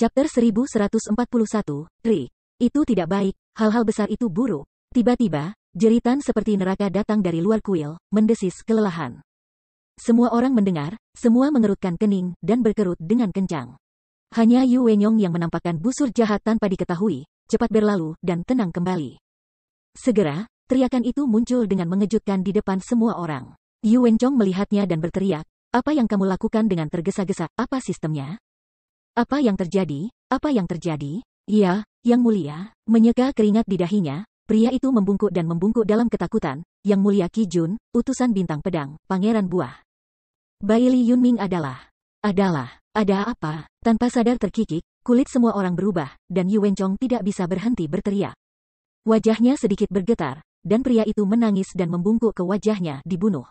Chapter 1141, Ri. Itu tidak baik, hal-hal besar itu buruk. Tiba-tiba, jeritan seperti neraka datang dari luar kuil, mendesis kelelahan. Semua orang mendengar, semua mengerutkan kening dan berkerut dengan kencang. Hanya Yu Wenyong yang menampakkan busur jahat tanpa diketahui, cepat berlalu dan tenang kembali. Segera, teriakan itu muncul dengan mengejutkan di depan semua orang. Yu Wenyong melihatnya dan berteriak, "Apa yang kamu lakukan?" dengan tergesa-gesa. "Apa sistemnya? Apa yang terjadi? Apa yang terjadi?" "Ya, Yang Mulia." Menyeka keringat di dahinya, pria itu membungkuk dan membungkuk dalam ketakutan. "Yang Mulia Qi Jun, utusan bintang pedang, Pangeran Buah." Baili Yunming ada apa? Tanpa sadar terkikik, kulit semua orang berubah, dan Yu Wenyong tidak bisa berhenti berteriak. Wajahnya sedikit bergetar, dan pria itu menangis dan membungkuk ke wajahnya, "Dibunuh."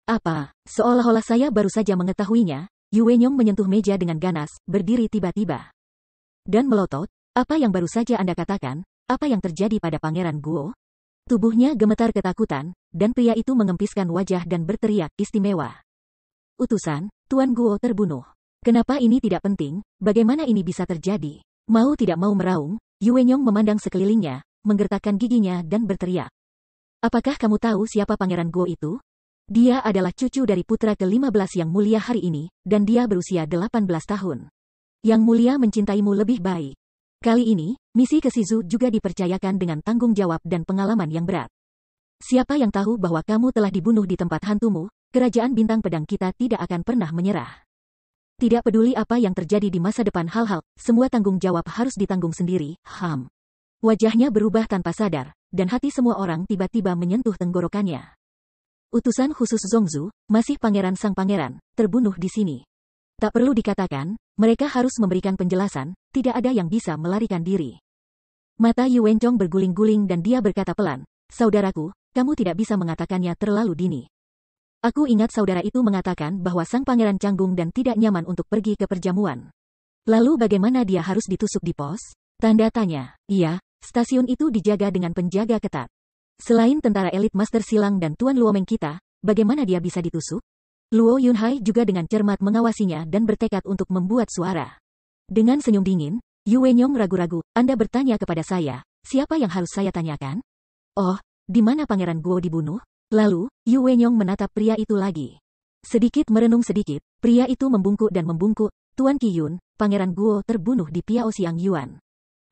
"Apa?" Seolah-olah saya baru saja mengetahuinya, Yu Wenyong menyentuh meja dengan ganas, berdiri tiba-tiba. Dan melotot, "Apa yang baru saja Anda katakan? Apa yang terjadi pada Pangeran Guo?" Tubuhnya gemetar ketakutan, dan pria itu mengempiskan wajah dan berteriak, "Istimewa. Utusan, Tuan Guo terbunuh. Kenapa ini tidak penting? Bagaimana ini bisa terjadi?" Mau tidak mau meraung, Yu Wenyong memandang sekelilingnya, menggertakkan giginya dan berteriak. "Apakah kamu tahu siapa Pangeran Guo itu? Dia adalah cucu dari putra ke-15 Yang Mulia hari ini, dan dia berusia 18 tahun. Yang Mulia mencintaimu lebih baik. Kali ini, misi ke Shizu juga dipercayakan dengan tanggung jawab dan pengalaman yang berat. Siapa yang tahu bahwa kamu telah dibunuh di tempat hantumu, kerajaan bintang pedang kita tidak akan pernah menyerah. Tidak peduli apa yang terjadi di masa depan hal-hal, semua tanggung jawab harus ditanggung sendiri." Wajahnya berubah tanpa sadar, dan hati semua orang tiba-tiba menyentuh tenggorokannya. Utusan khusus Zongzu, masih pangeran sang pangeran, terbunuh di sini. Tak perlu dikatakan, mereka harus memberikan penjelasan, tidak ada yang bisa melarikan diri. Mata Yu Wenyong berguling-guling dan dia berkata pelan, "Saudaraku, kamu tidak bisa mengatakannya terlalu dini. Aku ingat saudara itu mengatakan bahwa sang pangeran canggung dan tidak nyaman untuk pergi ke perjamuan. Lalu bagaimana dia harus ditusuk di pos?" Tanda tanya. "Iya, stasiun itu dijaga dengan penjaga ketat. Selain tentara elit Master Silang dan Tuan Luomeng kita, bagaimana dia bisa ditusuk?" Luo Yunhai juga dengan cermat mengawasinya dan bertekad untuk membuat suara. Dengan senyum dingin, Yu Wenyong ragu-ragu, "Anda bertanya kepada saya, siapa yang harus saya tanyakan? Oh, di mana Pangeran Guo dibunuh?" Lalu, Yu Wenyong menatap pria itu lagi. Sedikit merenung sedikit, pria itu membungkuk dan membungkuk, "Tuan Qi Yun, Pangeran Guo terbunuh di Piaoxiang Yuan."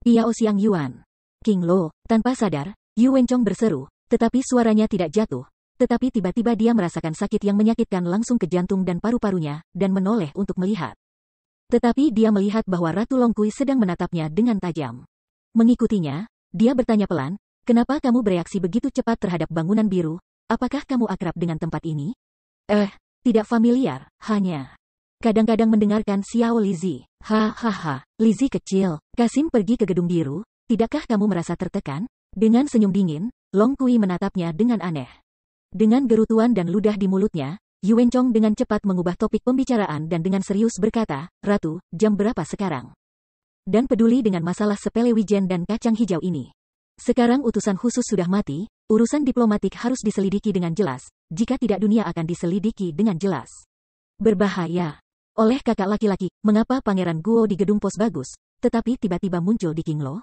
Piaoxiang Yuan. King Lo, tanpa sadar, Yu Wenyong berseru, tetapi suaranya tidak jatuh. Tetapi tiba-tiba dia merasakan sakit yang menyakitkan langsung ke jantung dan paru-parunya, dan menoleh untuk melihat. Tetapi dia melihat bahwa Ratu Longkui sedang menatapnya dengan tajam. Mengikutinya, dia bertanya pelan, "Kenapa kamu bereaksi begitu cepat terhadap bangunan biru? Apakah kamu akrab dengan tempat ini?" Tidak familiar, hanya kadang-kadang mendengarkan Xiao Lizi." "Hahaha, Lizi kecil, Kasim pergi ke gedung biru, tidakkah kamu merasa tertekan?" Dengan senyum dingin, Longkui menatapnya dengan aneh. Dengan gerutuan dan ludah di mulutnya, Yu Wenyong dengan cepat mengubah topik pembicaraan dan dengan serius berkata, "Ratu, jam berapa sekarang? Dan peduli dengan masalah sepele wijen dan kacang hijau ini. Sekarang utusan khusus sudah mati, urusan diplomatik harus diselidiki dengan jelas, jika tidak dunia akan diselidiki dengan jelas. Berbahaya. Oleh kakak laki-laki, mengapa Pangeran Guo di gedung pos bagus, tetapi tiba-tiba muncul di King Lo?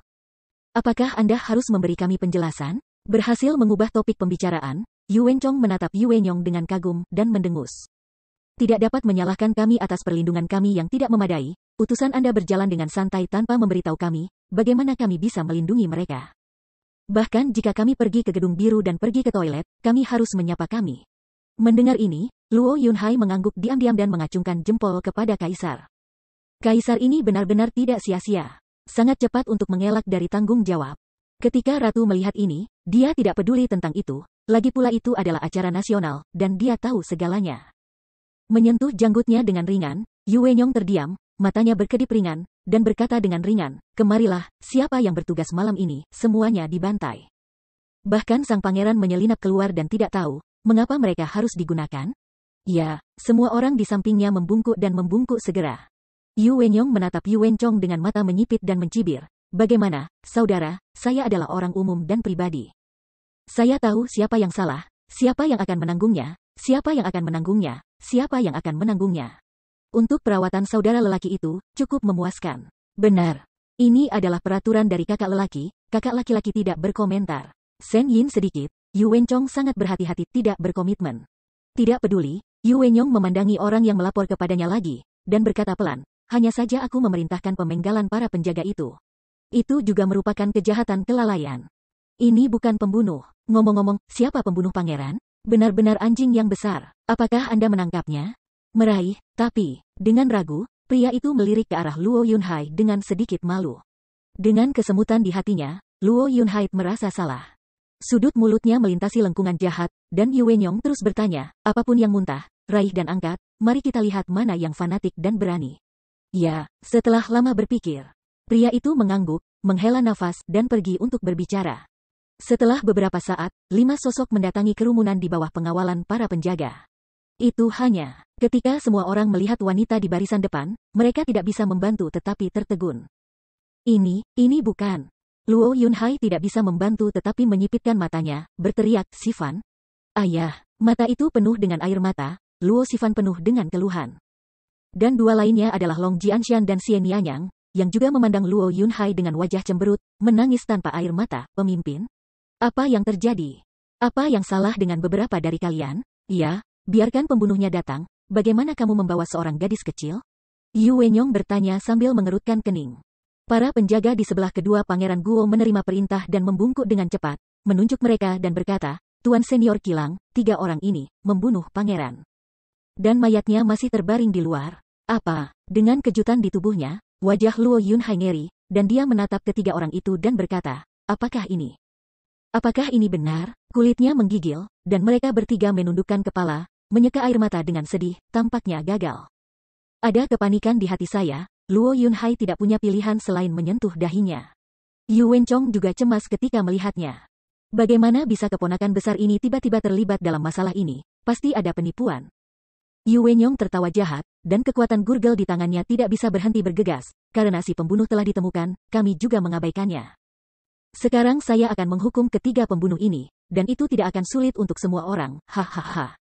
Apakah Anda harus memberi kami penjelasan?" Berhasil mengubah topik pembicaraan, Yu Wenyong menatap Yu Wenyong dengan kagum dan mendengus. "Tidak dapat menyalahkan kami atas perlindungan kami yang tidak memadai, utusan Anda berjalan dengan santai tanpa memberitahu kami, bagaimana kami bisa melindungi mereka? Bahkan jika kami pergi ke gedung biru dan pergi ke toilet, kami harus menyapa kami." Mendengar ini, Luo Yunhai mengangguk diam-diam dan mengacungkan jempol kepada Kaisar. Kaisar ini benar-benar tidak sia-sia. Sangat cepat untuk mengelak dari tanggung jawab. Ketika Ratu melihat ini, dia tidak peduli tentang itu, lagi pula itu adalah acara nasional, dan dia tahu segalanya. Menyentuh janggutnya dengan ringan, Yu Wenyong terdiam, matanya berkedip ringan, dan berkata dengan ringan, "Kemarilah, siapa yang bertugas malam ini?" Semuanya dibantai. Bahkan sang pangeran menyelinap keluar dan tidak tahu, mengapa mereka harus digunakan? Ya, semua orang di sampingnya membungkuk dan membungkuk segera. Yu Wenyong menatap Yu Wenyong dengan mata menyipit dan mencibir. "Bagaimana, saudara, saya adalah orang umum dan pribadi. Saya tahu siapa yang salah, siapa yang akan menanggungnya, siapa yang akan menanggungnya, siapa yang akan menanggungnya. Untuk perawatan saudara lelaki itu, cukup memuaskan. Benar. Ini adalah peraturan dari kakak laki-laki tidak berkomentar. Shen Yin sedikit, Yu Wencong sangat berhati-hati tidak berkomitmen. Tidak peduli, Yu Wenyong memandangi orang yang melapor kepadanya lagi, dan berkata pelan, hanya saja aku memerintahkan pemenggalan para penjaga itu. Itu juga merupakan kejahatan kelalaian. Ini bukan pembunuh. Ngomong-ngomong, siapa pembunuh pangeran? Benar-benar anjing yang besar. Apakah Anda menangkapnya? Meraih, tapi, dengan ragu, pria itu melirik ke arah Luo Yunhai dengan sedikit malu. Dengan kesemutan di hatinya, Luo Yunhai merasa salah. Sudut mulutnya melintasi lengkungan jahat, dan Yu Wenyong terus bertanya, apapun yang muntah, raih dan angkat, mari kita lihat mana yang fanatik dan berani. Ya, setelah lama berpikir, pria itu mengangguk, menghela nafas dan pergi untuk berbicara. Setelah beberapa saat, 5 sosok mendatangi kerumunan di bawah pengawalan para penjaga. Itu hanya, ketika semua orang melihat wanita di barisan depan, mereka tidak bisa membantu tetapi tertegun. Ini bukan. Luo Yunhai tidak bisa membantu tetapi menyipitkan matanya, berteriak, Sifan. Ayah, mata itu penuh dengan air mata, Luo Sifan penuh dengan keluhan. Dan dua lainnya adalah Long Jianshan dan Xian Yanyang, yang juga memandang Luo Yunhai dengan wajah cemberut, menangis tanpa air mata, pemimpin. Apa yang terjadi? Apa yang salah dengan beberapa dari kalian? Ya, biarkan pembunuhnya datang, bagaimana kamu membawa seorang gadis kecil? Yu Wenyong bertanya sambil mengerutkan kening. Para penjaga di sebelah kedua Pangeran Guo menerima perintah dan membungkuk dengan cepat, menunjuk mereka dan berkata, Tuan Senior Kilang, 3 orang ini, membunuh pangeran. Dan mayatnya masih terbaring di luar. Apa? Dengan kejutan di tubuhnya, wajah Luo Yunhai ngeri, dan dia menatap ketiga orang itu dan berkata, apakah ini? Apakah ini benar? Kulitnya menggigil, dan mereka bertiga menundukkan kepala, menyeka air mata dengan sedih, tampaknya gagal. Ada kepanikan di hati saya. Luo Yunhai tidak punya pilihan selain menyentuh dahinya. Yu Wencong juga cemas ketika melihatnya. Bagaimana bisa keponakan besar ini tiba-tiba terlibat dalam masalah ini? Pasti ada penipuan. Yu Wenyong tertawa jahat, dan kekuatan gurgel di tangannya tidak bisa berhenti bergegas, karena si pembunuh telah ditemukan, kami juga mengabaikannya. Sekarang saya akan menghukum ketiga pembunuh ini, dan itu tidak akan sulit untuk semua orang, hahaha.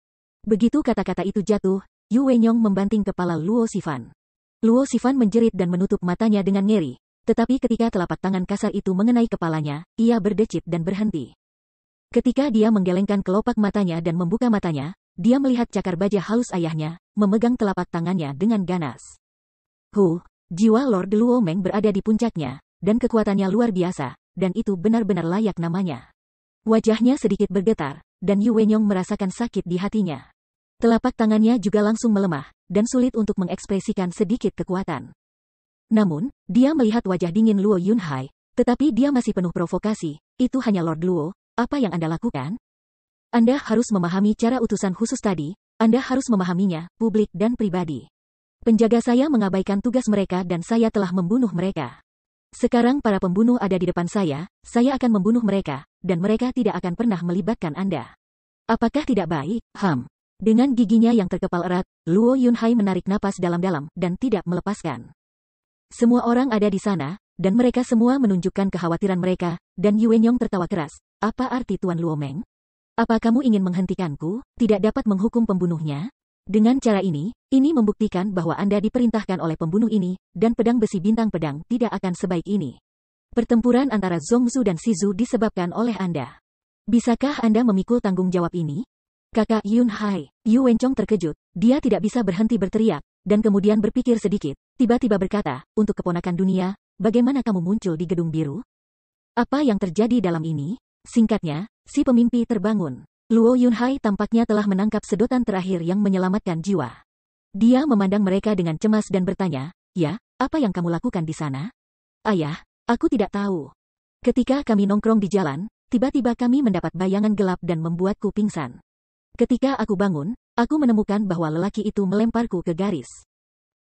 Begitu kata-kata itu jatuh, Yu Wenyong membanting kepala Luo Sifan. Luo Sifan menjerit dan menutup matanya dengan ngeri, tetapi ketika telapak tangan kasar itu mengenai kepalanya, ia berdecit dan berhenti. Ketika dia menggelengkan kelopak matanya dan membuka matanya, dia melihat cakar baja halus ayahnya, memegang telapak tangannya dengan ganas. Jiwa Lord Luo Meng berada di puncaknya, dan kekuatannya luar biasa, dan itu benar-benar layak namanya. Wajahnya sedikit bergetar, dan Yu Wenyong merasakan sakit di hatinya. Telapak tangannya juga langsung melemah, dan sulit untuk mengekspresikan sedikit kekuatan. Namun, dia melihat wajah dingin Luo Yunhai, tetapi dia masih penuh provokasi, itu hanya Lord Luo, apa yang Anda lakukan? Anda harus memahami cara utusan khusus tadi, Anda harus memahaminya, publik dan pribadi. Penjaga saya mengabaikan tugas mereka dan saya telah membunuh mereka. Sekarang para pembunuh ada di depan saya akan membunuh mereka, dan mereka tidak akan pernah melibatkan Anda. Apakah tidak baik? Dengan giginya yang terkepal erat, Luo Yunhai menarik napas dalam-dalam dan tidak melepaskan. Semua orang ada di sana, dan mereka semua menunjukkan kekhawatiran mereka, dan Yu Wenyong tertawa keras. Apa arti Tuan Luo Meng? Apa kamu ingin menghentikanku, tidak dapat menghukum pembunuhnya? Dengan cara ini membuktikan bahwa Anda diperintahkan oleh pembunuh ini, dan pedang besi bintang pedang tidak akan sebaik ini. Pertempuran antara Zhongzu dan Shizu disebabkan oleh Anda. Bisakah Anda memikul tanggung jawab ini? Kakak Yunhai, Yu Wencong terkejut, dia tidak bisa berhenti berteriak, dan kemudian berpikir sedikit, tiba-tiba berkata, untuk keponakan dunia, bagaimana kamu muncul di gedung biru? Apa yang terjadi dalam ini? Singkatnya, si pemimpi terbangun. Luo Yunhai tampaknya telah menangkap sedotan terakhir yang menyelamatkan jiwa. Dia memandang mereka dengan cemas dan bertanya, ya, apa yang kamu lakukan di sana? Ayah, aku tidak tahu. Ketika kami nongkrong di jalan, tiba-tiba kami mendapat bayangan gelap dan membuatku pingsan. Ketika aku bangun, aku menemukan bahwa lelaki itu melemparku ke garis.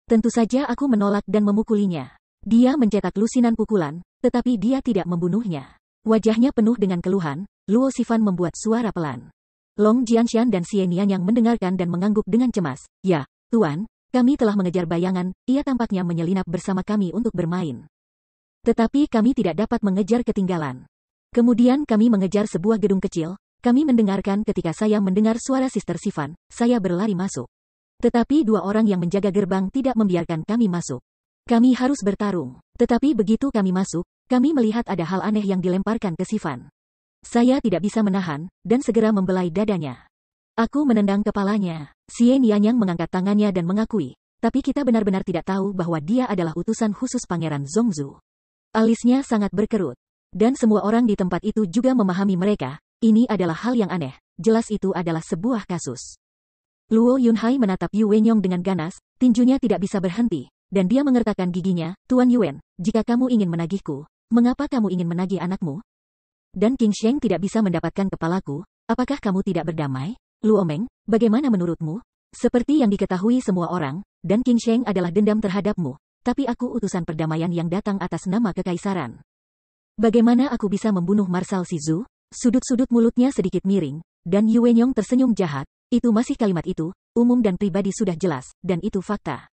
Tentu saja aku menolak dan memukulinya. Dia mencetak lusinan pukulan, tetapi dia tidak membunuhnya. Wajahnya penuh dengan keluhan, Luo Sifan membuat suara pelan. Long Jianshan dan Xian Yanyang mendengarkan dan mengangguk dengan cemas. Ya, Tuan, kami telah mengejar bayangan, ia tampaknya menyelinap bersama kami untuk bermain. Tetapi kami tidak dapat mengejar ketinggalan. Kemudian kami mengejar sebuah gedung kecil. Kami mendengarkan ketika saya mendengar suara Sister Sifan, saya berlari masuk. Tetapi 2 orang yang menjaga gerbang tidak membiarkan kami masuk. Kami harus bertarung. Tetapi begitu kami masuk, kami melihat ada hal aneh yang dilemparkan ke Sifan. Saya tidak bisa menahan, dan segera membelai dadanya. Aku menendang kepalanya. Xian Yanyang mengangkat tangannya dan mengakui, tapi kita benar-benar tidak tahu bahwa dia adalah utusan khusus Pangeran Zongzu. Alisnya sangat berkerut. Dan semua orang di tempat itu juga memahami mereka, ini adalah hal yang aneh, jelas itu adalah sebuah kasus. Luo Yunhai menatap Yu Wenyong dengan ganas, tinjunya tidak bisa berhenti, dan dia mengertakkan giginya, Tuan Yuen, jika kamu ingin menagihku, mengapa kamu ingin menagih anakmu? Dan King Sheng tidak bisa mendapatkan kepalaku, apakah kamu tidak berdamai? Luo Meng, bagaimana menurutmu? Seperti yang diketahui semua orang, dan King Sheng adalah dendam terhadapmu, tapi aku utusan perdamaian yang datang atas nama kekaisaran. Bagaimana aku bisa membunuh Marsal Shizu? Sudut-sudut mulutnya sedikit miring, dan Yu Wenyong tersenyum jahat, itu masih kalimat itu, umum dan pribadi sudah jelas, dan itu fakta.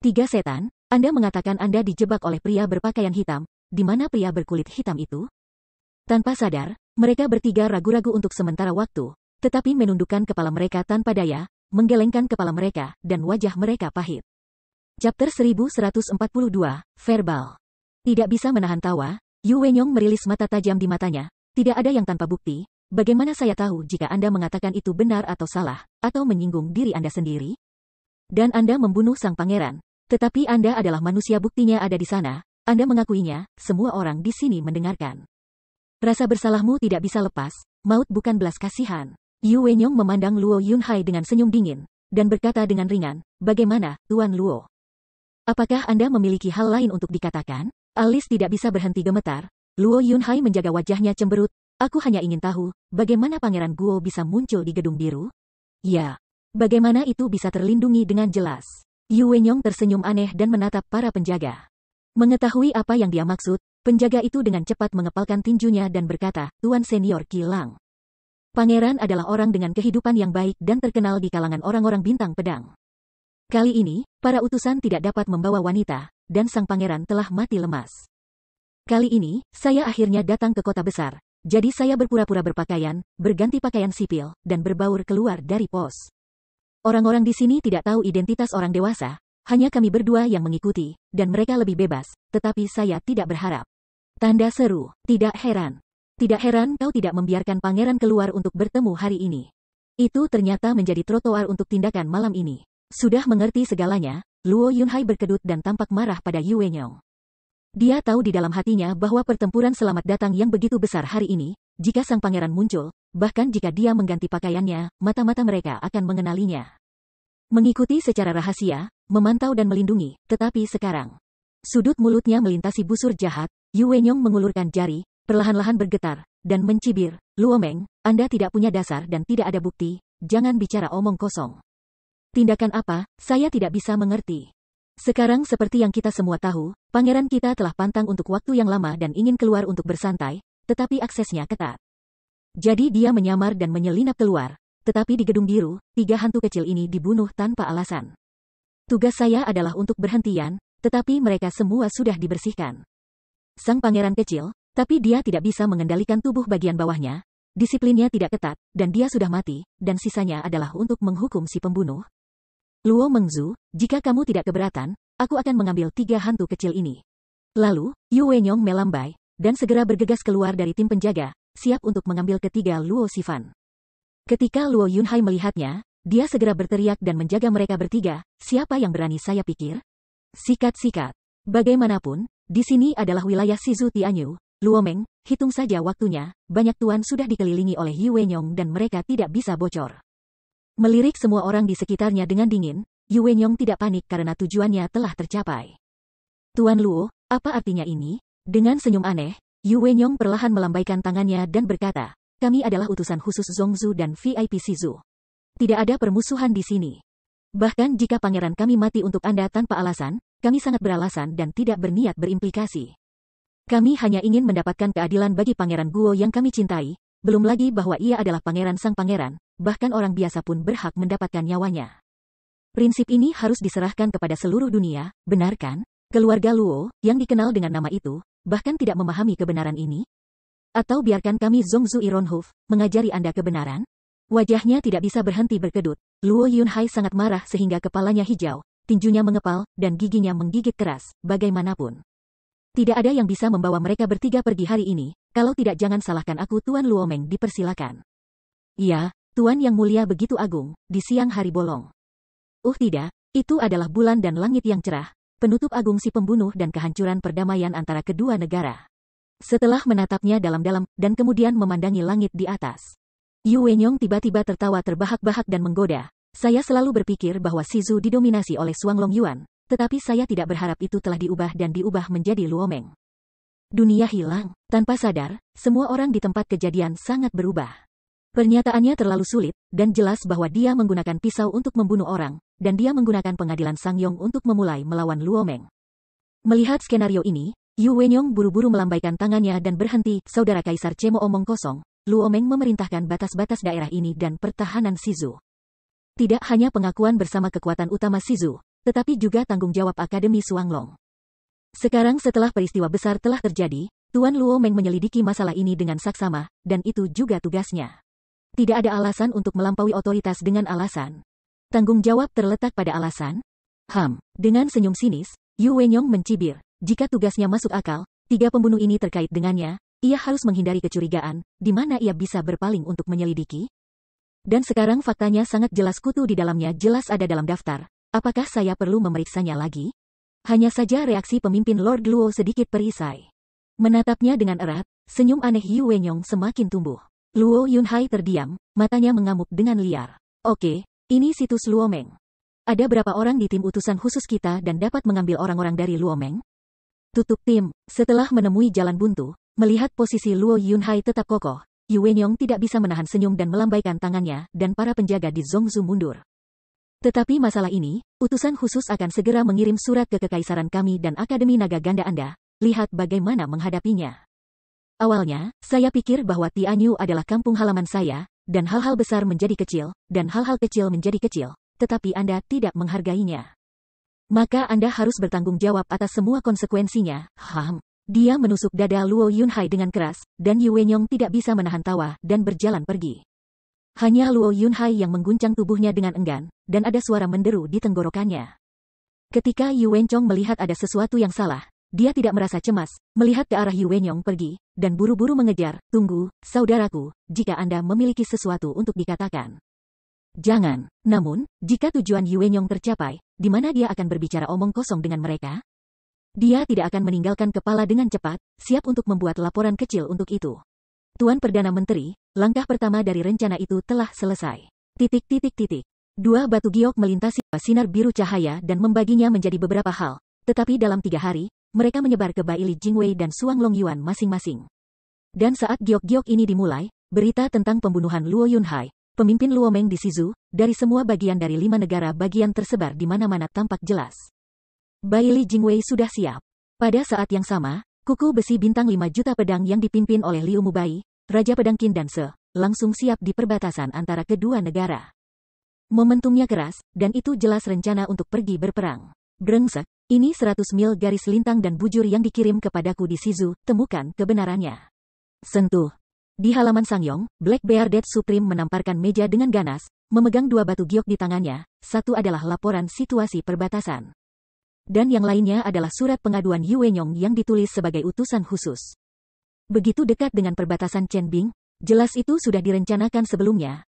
3 setan, Anda mengatakan Anda dijebak oleh pria berpakaian hitam, di mana pria berkulit hitam itu? Tanpa sadar, mereka bertiga ragu-ragu untuk sementara waktu, tetapi menundukkan kepala mereka tanpa daya, menggelengkan kepala mereka, dan wajah mereka pahit. Chapter 1142, Verbal. Tidak bisa menahan tawa, Yu Wenyong merilis mata tajam di matanya, tidak ada yang tanpa bukti, bagaimana saya tahu jika Anda mengatakan itu benar atau salah, atau menyinggung diri Anda sendiri? Dan Anda membunuh sang pangeran, tetapi Anda adalah manusia buktinya ada di sana, Anda mengakuinya, semua orang di sini mendengarkan. Rasa bersalahmu tidak bisa lepas, maut bukan belas kasihan. Yu Wenyong memandang Luo Yunhai dengan senyum dingin, dan berkata dengan ringan, bagaimana, Tuan Luo? Apakah Anda memiliki hal lain untuk dikatakan? Alis tidak bisa berhenti gemetar. Luo Yunhai menjaga wajahnya cemberut. Aku hanya ingin tahu, bagaimana Pangeran Guo bisa muncul di Gedung Biru? Ya. Bagaimana itu bisa terlindungi dengan jelas? Yu Wenyong tersenyum aneh dan menatap para penjaga. Mengetahui apa yang dia maksud, penjaga itu dengan cepat mengepalkan tinjunya dan berkata, Tuan Senior Kilang. Pangeran adalah orang dengan kehidupan yang baik dan terkenal di kalangan orang-orang bintang pedang. Kali ini, para utusan tidak dapat membawa wanita, dan sang pangeran telah mati lemas. Kali ini, saya akhirnya datang ke kota besar, jadi saya berpura-pura berpakaian, berganti pakaian sipil, dan berbaur keluar dari pos. Orang-orang di sini tidak tahu identitas orang dewasa, hanya kami berdua yang mengikuti, dan mereka lebih bebas, tetapi saya tidak berharap. Tanda seru, tidak heran. Tidak heran kau tidak membiarkan pangeran keluar untuk bertemu hari ini. Itu ternyata menjadi trotoar untuk tindakan malam ini. Sudah mengerti segalanya, Luo Yunhai berkedut dan tampak marah pada Yu Wenyong. Dia tahu di dalam hatinya bahwa pertempuran selamat datang yang begitu besar hari ini, jika sang pangeran muncul, bahkan jika dia mengganti pakaiannya, mata-mata mereka akan mengenalinya. Mengikuti secara rahasia, memantau dan melindungi, tetapi sekarang. Sudut mulutnya melintasi busur jahat, Yu Wenyong mengulurkan jari, perlahan-lahan bergetar, dan mencibir, Luo Meng, Anda tidak punya dasar dan tidak ada bukti, jangan bicara omong kosong. Tindakan apa, saya tidak bisa mengerti. Sekarang seperti yang kita semua tahu, pangeran kita telah pantang untuk waktu yang lama dan ingin keluar untuk bersantai, tetapi aksesnya ketat. Jadi dia menyamar dan menyelinap keluar, tetapi di Gedung Biru, 3 hantu kecil ini dibunuh tanpa alasan. Tugas saya adalah untuk berhentian, tetapi mereka semua sudah dibersihkan. Sang pangeran kecil, tapi dia tidak bisa mengendalikan tubuh bagian bawahnya, disiplinnya tidak ketat, dan dia sudah mati, dan sisanya adalah untuk menghukum si pembunuh. Luo Mengzu, jika kamu tidak keberatan, aku akan mengambil 3 hantu kecil ini. Lalu, Yu Wenyong melambai, dan segera bergegas keluar dari tim penjaga, siap untuk mengambil ketiga Luo Sifan. Ketika Luo Yunhai melihatnya, dia segera berteriak dan menjaga mereka bertiga, siapa yang berani saya pikir? Sikat-sikat. Bagaimanapun, di sini adalah wilayah Shizu Tianyu, Luo Meng, hitung saja waktunya, banyak tuan sudah dikelilingi oleh Yu Wenyong dan mereka tidak bisa bocor. Melirik semua orang di sekitarnya dengan dingin, Yu Wenyong tidak panik karena tujuannya telah tercapai. Tuan Luo, apa artinya ini? Dengan senyum aneh, Yu Wenyong perlahan melambaikan tangannya dan berkata, kami adalah utusan khusus Zongzu dan VIP Shizu. Tidak ada permusuhan di sini. Bahkan jika pangeran kami mati untuk Anda tanpa alasan, kami sangat beralasan dan tidak berniat berimplikasi. Kami hanya ingin mendapatkan keadilan bagi Pangeran Guo yang kami cintai, belum lagi bahwa ia adalah pangeran sang pangeran, bahkan orang biasa pun berhak mendapatkan nyawanya. Prinsip ini harus diserahkan kepada seluruh dunia, benar kan? Keluarga Luo, yang dikenal dengan nama itu, bahkan tidak memahami kebenaran ini? Atau biarkan kami Zongzu Ironhoof, mengajari Anda kebenaran? Wajahnya tidak bisa berhenti berkedut, Luo Yunhai sangat marah sehingga kepalanya hijau, tinjunya mengepal, dan giginya menggigit keras, bagaimanapun. Tidak ada yang bisa membawa mereka bertiga pergi hari ini, kalau tidak jangan salahkan aku Tuan Luomeng dipersilakan. Ya, Tuan Yang Mulia begitu agung, di siang hari bolong. Tidak, itu adalah bulan dan langit yang cerah, penutup agung si pembunuh dan kehancuran perdamaian antara kedua negara. Setelah menatapnya dalam-dalam, dan kemudian memandangi langit di atas, Yu Wenyong tiba-tiba tertawa terbahak-bahak dan menggoda. Saya selalu berpikir bahwa Shizu didominasi oleh Xuanglong Yuan, tetapi saya tidak berharap itu telah diubah dan diubah menjadi Luomeng. Dunia hilang. Tanpa sadar, semua orang di tempat kejadian sangat berubah. Pernyataannya terlalu sulit, dan jelas bahwa dia menggunakan pisau untuk membunuh orang, dan dia menggunakan pengadilan Sangyong untuk memulai melawan Luomeng. Melihat skenario ini, Yu Wenyong buru-buru melambaikan tangannya dan berhenti. Saudara Kaisar Cemo omong kosong, Luomeng memerintahkan batas-batas daerah ini dan pertahanan Shizu. Tidak hanya pengakuan bersama kekuatan utama Shizu, tetapi juga tanggung jawab Akademi Xuanglong. Sekarang setelah peristiwa besar telah terjadi, Tuan Luomeng menyelidiki masalah ini dengan saksama, dan itu juga tugasnya. Tidak ada alasan untuk melampaui otoritas dengan alasan. Tanggung jawab terletak pada alasan. Dengan senyum sinis, Yu Wenyong mencibir. Jika tugasnya masuk akal, 3 pembunuh ini terkait dengannya, ia harus menghindari kecurigaan, di mana ia bisa berpaling untuk menyelidiki. Dan sekarang faktanya sangat jelas kutu di dalamnya jelas ada dalam daftar. Apakah saya perlu memeriksanya lagi? Hanya saja reaksi pemimpin Lord Luo sedikit perisai. Menatapnya dengan erat, senyum aneh Yu Wenyong semakin tumbuh. Luo Yunhai terdiam, matanya mengamuk dengan liar. Oke, ini situs Luomeng. Ada berapa orang di tim utusan khusus kita dan dapat mengambil orang-orang dari Luomeng? Tutup tim. Setelah menemui jalan buntu, melihat posisi Luo Yunhai tetap kokoh, Yu Wenyong tidak bisa menahan senyum dan melambaikan tangannya, dan para penjaga di Zhongzu mundur. Tetapi masalah ini, utusan khusus akan segera mengirim surat ke Kekaisaran kami dan Akademi Naga Ganda Anda, lihat bagaimana menghadapinya. Awalnya, saya pikir bahwa Tianyu adalah kampung halaman saya, dan hal-hal besar menjadi kecil, dan hal-hal kecil menjadi kecil, tetapi Anda tidak menghargainya. Maka Anda harus bertanggung jawab atas semua konsekuensinya. Dia menusuk dada Luo Yunhai dengan keras, dan Yu Wenyong tidak bisa menahan tawa dan berjalan pergi. Hanya Luo Yunhai yang mengguncang tubuhnya dengan enggan, dan ada suara menderu di tenggorokannya. Ketika Yu Wenyong melihat ada sesuatu yang salah, dia tidak merasa cemas, melihat ke arah Yu Wenyong pergi, dan buru-buru mengejar. Tunggu, saudaraku, jika Anda memiliki sesuatu untuk dikatakan. Jangan. Namun, jika tujuan Yu Wenyong tercapai, di mana dia akan berbicara omong kosong dengan mereka? Dia tidak akan meninggalkan kepala dengan cepat, siap untuk membuat laporan kecil untuk itu. Tuan Perdana Menteri, langkah pertama dari rencana itu telah selesai. 2 batu giok melintasi sinar biru cahaya dan membaginya menjadi beberapa hal, tetapi dalam 3 hari, mereka menyebar ke Baili Jingwei dan Xuanglong Yuan masing-masing. Dan saat giok-giok ini dimulai, berita tentang pembunuhan Luo Yunhai, pemimpin Luomeng di Shizu, dari semua bagian dari 5 negara bagian tersebar di mana-mana tampak jelas. Baili Jingwei sudah siap. Pada saat yang sama, kuku besi bintang 5 juta pedang yang dipimpin oleh Liu Mubai, Raja Pedang Qin dan Se, langsung siap di perbatasan antara kedua negara. Momentumnya keras, dan itu jelas rencana untuk pergi berperang. Brengsek, ini 100 mil garis lintang dan bujur yang dikirim kepadaku di Shizu, temukan kebenarannya. Sentuh. Di halaman Sangyong, Black Bearded Supreme menamparkan meja dengan ganas, memegang 2 batu giok di tangannya, satu adalah laporan situasi perbatasan. Dan yang lainnya adalah surat pengaduan Yu Wenyong yang ditulis sebagai utusan khusus. Begitu dekat dengan perbatasan Chenbing, jelas itu sudah direncanakan sebelumnya.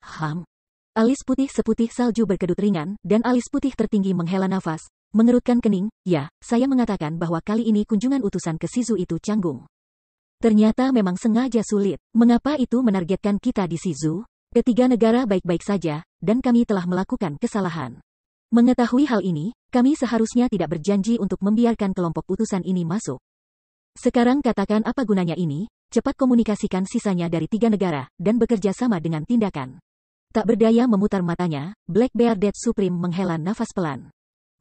Alis putih seputih salju berkedut ringan, dan alis putih tertinggi menghela nafas, mengerutkan kening. Ya, saya mengatakan bahwa kali ini kunjungan utusan ke Shizu itu canggung. Ternyata memang sengaja sulit. Mengapa itu menargetkan kita di Shizu? Ketiga negara baik-baik saja, dan kami telah melakukan kesalahan. Mengetahui hal ini, kami seharusnya tidak berjanji untuk membiarkan kelompok utusan ini masuk. Sekarang katakan apa gunanya ini, cepat komunikasikan sisanya dari 3 negara, dan bekerja sama dengan tindakan. Tak berdaya memutar matanya, Black Bearded Supreme menghela nafas pelan.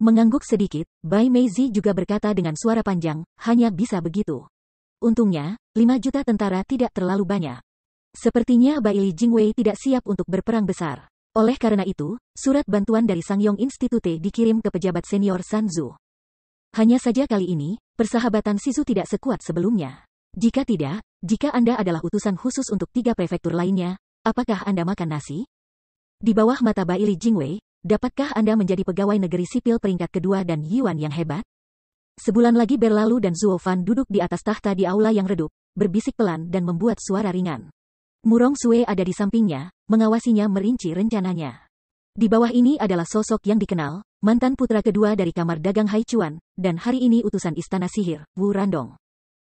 Mengangguk sedikit, Bai Meizi juga berkata dengan suara panjang, hanya bisa begitu. Untungnya, 5 juta tentara tidak terlalu banyak. Sepertinya Baili Jingwei tidak siap untuk berperang besar. Oleh karena itu, surat bantuan dari Sangyong Institute dikirim ke pejabat senior Sanzu. Hanya saja kali ini, persahabatan Shizu tidak sekuat sebelumnya. Jika tidak, jika Anda adalah utusan khusus untuk 3 prefektur lainnya, apakah Anda makan nasi? Di bawah mata Baili Jingwei, dapatkah Anda menjadi pegawai negeri sipil peringkat kedua dan Yuan yang hebat? Sebulan lagi berlalu dan Zuo Fan duduk di atas tahta di aula yang redup, berbisik pelan dan membuat suara ringan. Murong Sue ada di sampingnya, mengawasinya merinci rencananya. Di bawah ini adalah sosok yang dikenal, mantan putra kedua dari kamar dagang Haichuan, dan hari ini utusan istana sihir, Wu Randong.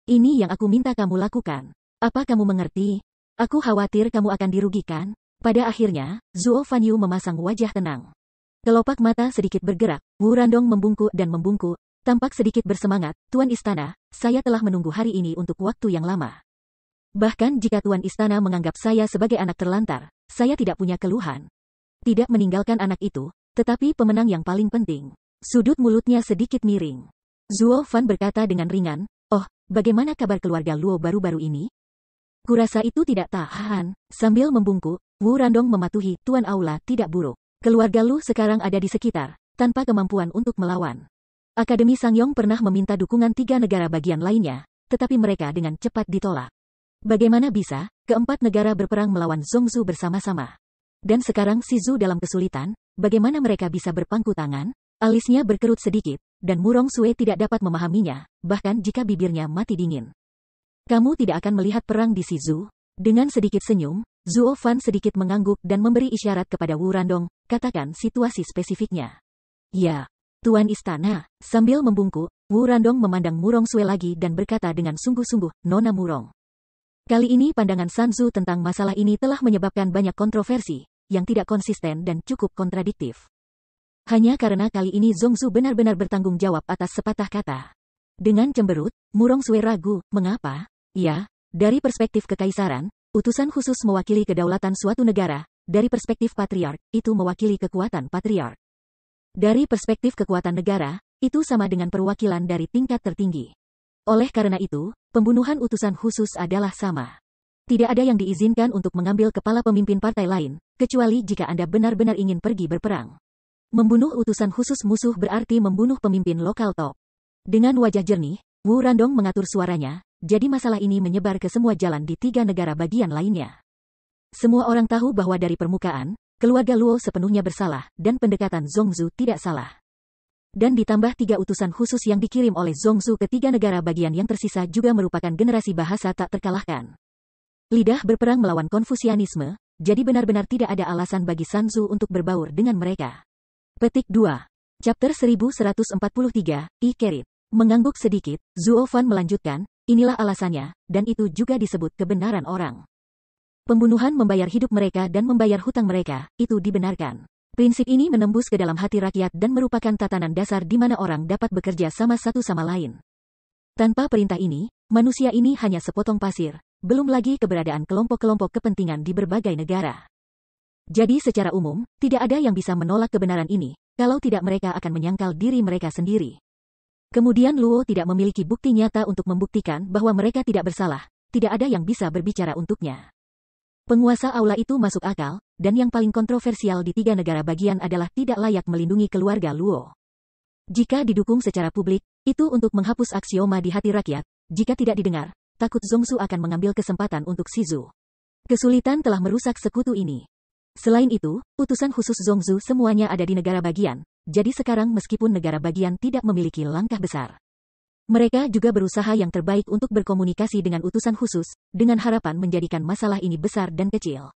Ini yang aku minta kamu lakukan. Apa kamu mengerti? Aku khawatir kamu akan dirugikan. Pada akhirnya, Zuo Fanyu memasang wajah tenang. Kelopak mata sedikit bergerak, Wu Randong membungkuk dan membungkuk, tampak sedikit bersemangat. Tuan Istana, saya telah menunggu hari ini untuk waktu yang lama. Bahkan jika Tuan Istana menganggap saya sebagai anak terlantar, saya tidak punya keluhan. Tidak meninggalkan anak itu, tetapi pemenang yang paling penting. Sudut mulutnya sedikit miring. Zuo Fan berkata dengan ringan, "Oh, bagaimana kabar keluarga Luo baru-baru ini?" Kurasa itu tidak tahan. Sambil membungkuk, Wu Randong mematuhi, "Tuan Aula tidak buruk. Keluarga Lu sekarang ada di sekitar, tanpa kemampuan untuk melawan. Akademi Sangyong pernah meminta dukungan 3 negara bagian lainnya, tetapi mereka dengan cepat ditolak. Bagaimana bisa, keempat negara berperang melawan Zhongzhou bersama-sama? Dan sekarang si Zhu dalam kesulitan, bagaimana mereka bisa berpangku tangan?" Alisnya berkerut sedikit, dan Murong Sue tidak dapat memahaminya, bahkan jika bibirnya mati dingin. "Kamu tidak akan melihat perang di si Zhu?" Dengan sedikit senyum, Zuo Fan sedikit mengangguk dan memberi isyarat kepada Wu Randong, "Katakan situasi spesifiknya." "Ya, Tuan Istana." Sambil membungkuk, Wu Randong memandang Murong Sue lagi dan berkata dengan sungguh-sungguh, "Nona Murong. Kali ini pandangan Sanzu tentang masalah ini telah menyebabkan banyak kontroversi, yang tidak konsisten dan cukup kontradiktif. Hanya karena kali ini Zhongzhou benar-benar bertanggung jawab atas sepatah kata." Dengan cemberut, Murong Sue ragu, "Mengapa?" "Ya, dari perspektif kekaisaran, utusan khusus mewakili kedaulatan suatu negara, dari perspektif patriark, itu mewakili kekuatan patriark. Dari perspektif kekuatan negara, itu sama dengan perwakilan dari tingkat tertinggi. Oleh karena itu, pembunuhan utusan khusus adalah sama. Tidak ada yang diizinkan untuk mengambil kepala pemimpin partai lain, kecuali jika Anda benar-benar ingin pergi berperang. Membunuh utusan khusus musuh berarti membunuh pemimpin lokal top." Dengan wajah jernih, Wu Randong mengatur suaranya, "Jadi masalah ini menyebar ke semua jalan di 3 negara bagian lainnya. Semua orang tahu bahwa dari permukaan, keluarga Luo sepenuhnya bersalah, dan pendekatan Zhongzhou tidak salah. Dan ditambah 3 utusan khusus yang dikirim oleh Zhongzhou ke 3 negara bagian yang tersisa juga merupakan generasi bahasa tak terkalahkan. Lidah berperang melawan Konfusianisme, jadi benar-benar tidak ada alasan bagi Sanzu untuk berbaur dengan mereka." Petik 2. Chapter 1143, I-Kerit. Mengangguk sedikit, Zuo Fan melanjutkan, "Inilah alasannya, dan itu juga disebut kebenaran orang. Pembunuhan membayar hidup mereka dan membayar hutang mereka, itu dibenarkan. Prinsip ini menembus ke dalam hati rakyat dan merupakan tatanan dasar di mana orang dapat bekerja sama satu sama lain. Tanpa perintah ini, manusia ini hanya sepotong pasir, belum lagi keberadaan kelompok-kelompok kepentingan di berbagai negara. Jadi secara umum, tidak ada yang bisa menolak kebenaran ini, kalau tidak mereka akan menyangkal diri mereka sendiri. Kemudian Luo tidak memiliki bukti nyata untuk membuktikan bahwa mereka tidak bersalah, tidak ada yang bisa berbicara untuknya. Penguasa aula itu masuk akal, dan yang paling kontroversial di 3 negara bagian adalah tidak layak melindungi keluarga Luo. Jika didukung secara publik, itu untuk menghapus aksioma di hati rakyat, jika tidak didengar, takut Zhongzhou akan mengambil kesempatan untuk si Zhu. Kesulitan telah merusak sekutu ini. Selain itu, utusan khusus Zhongzhou semuanya ada di negara bagian, jadi sekarang meskipun negara bagian tidak memiliki langkah besar, mereka juga berusaha yang terbaik untuk berkomunikasi dengan utusan khusus, dengan harapan menjadikan masalah ini besar dan kecil.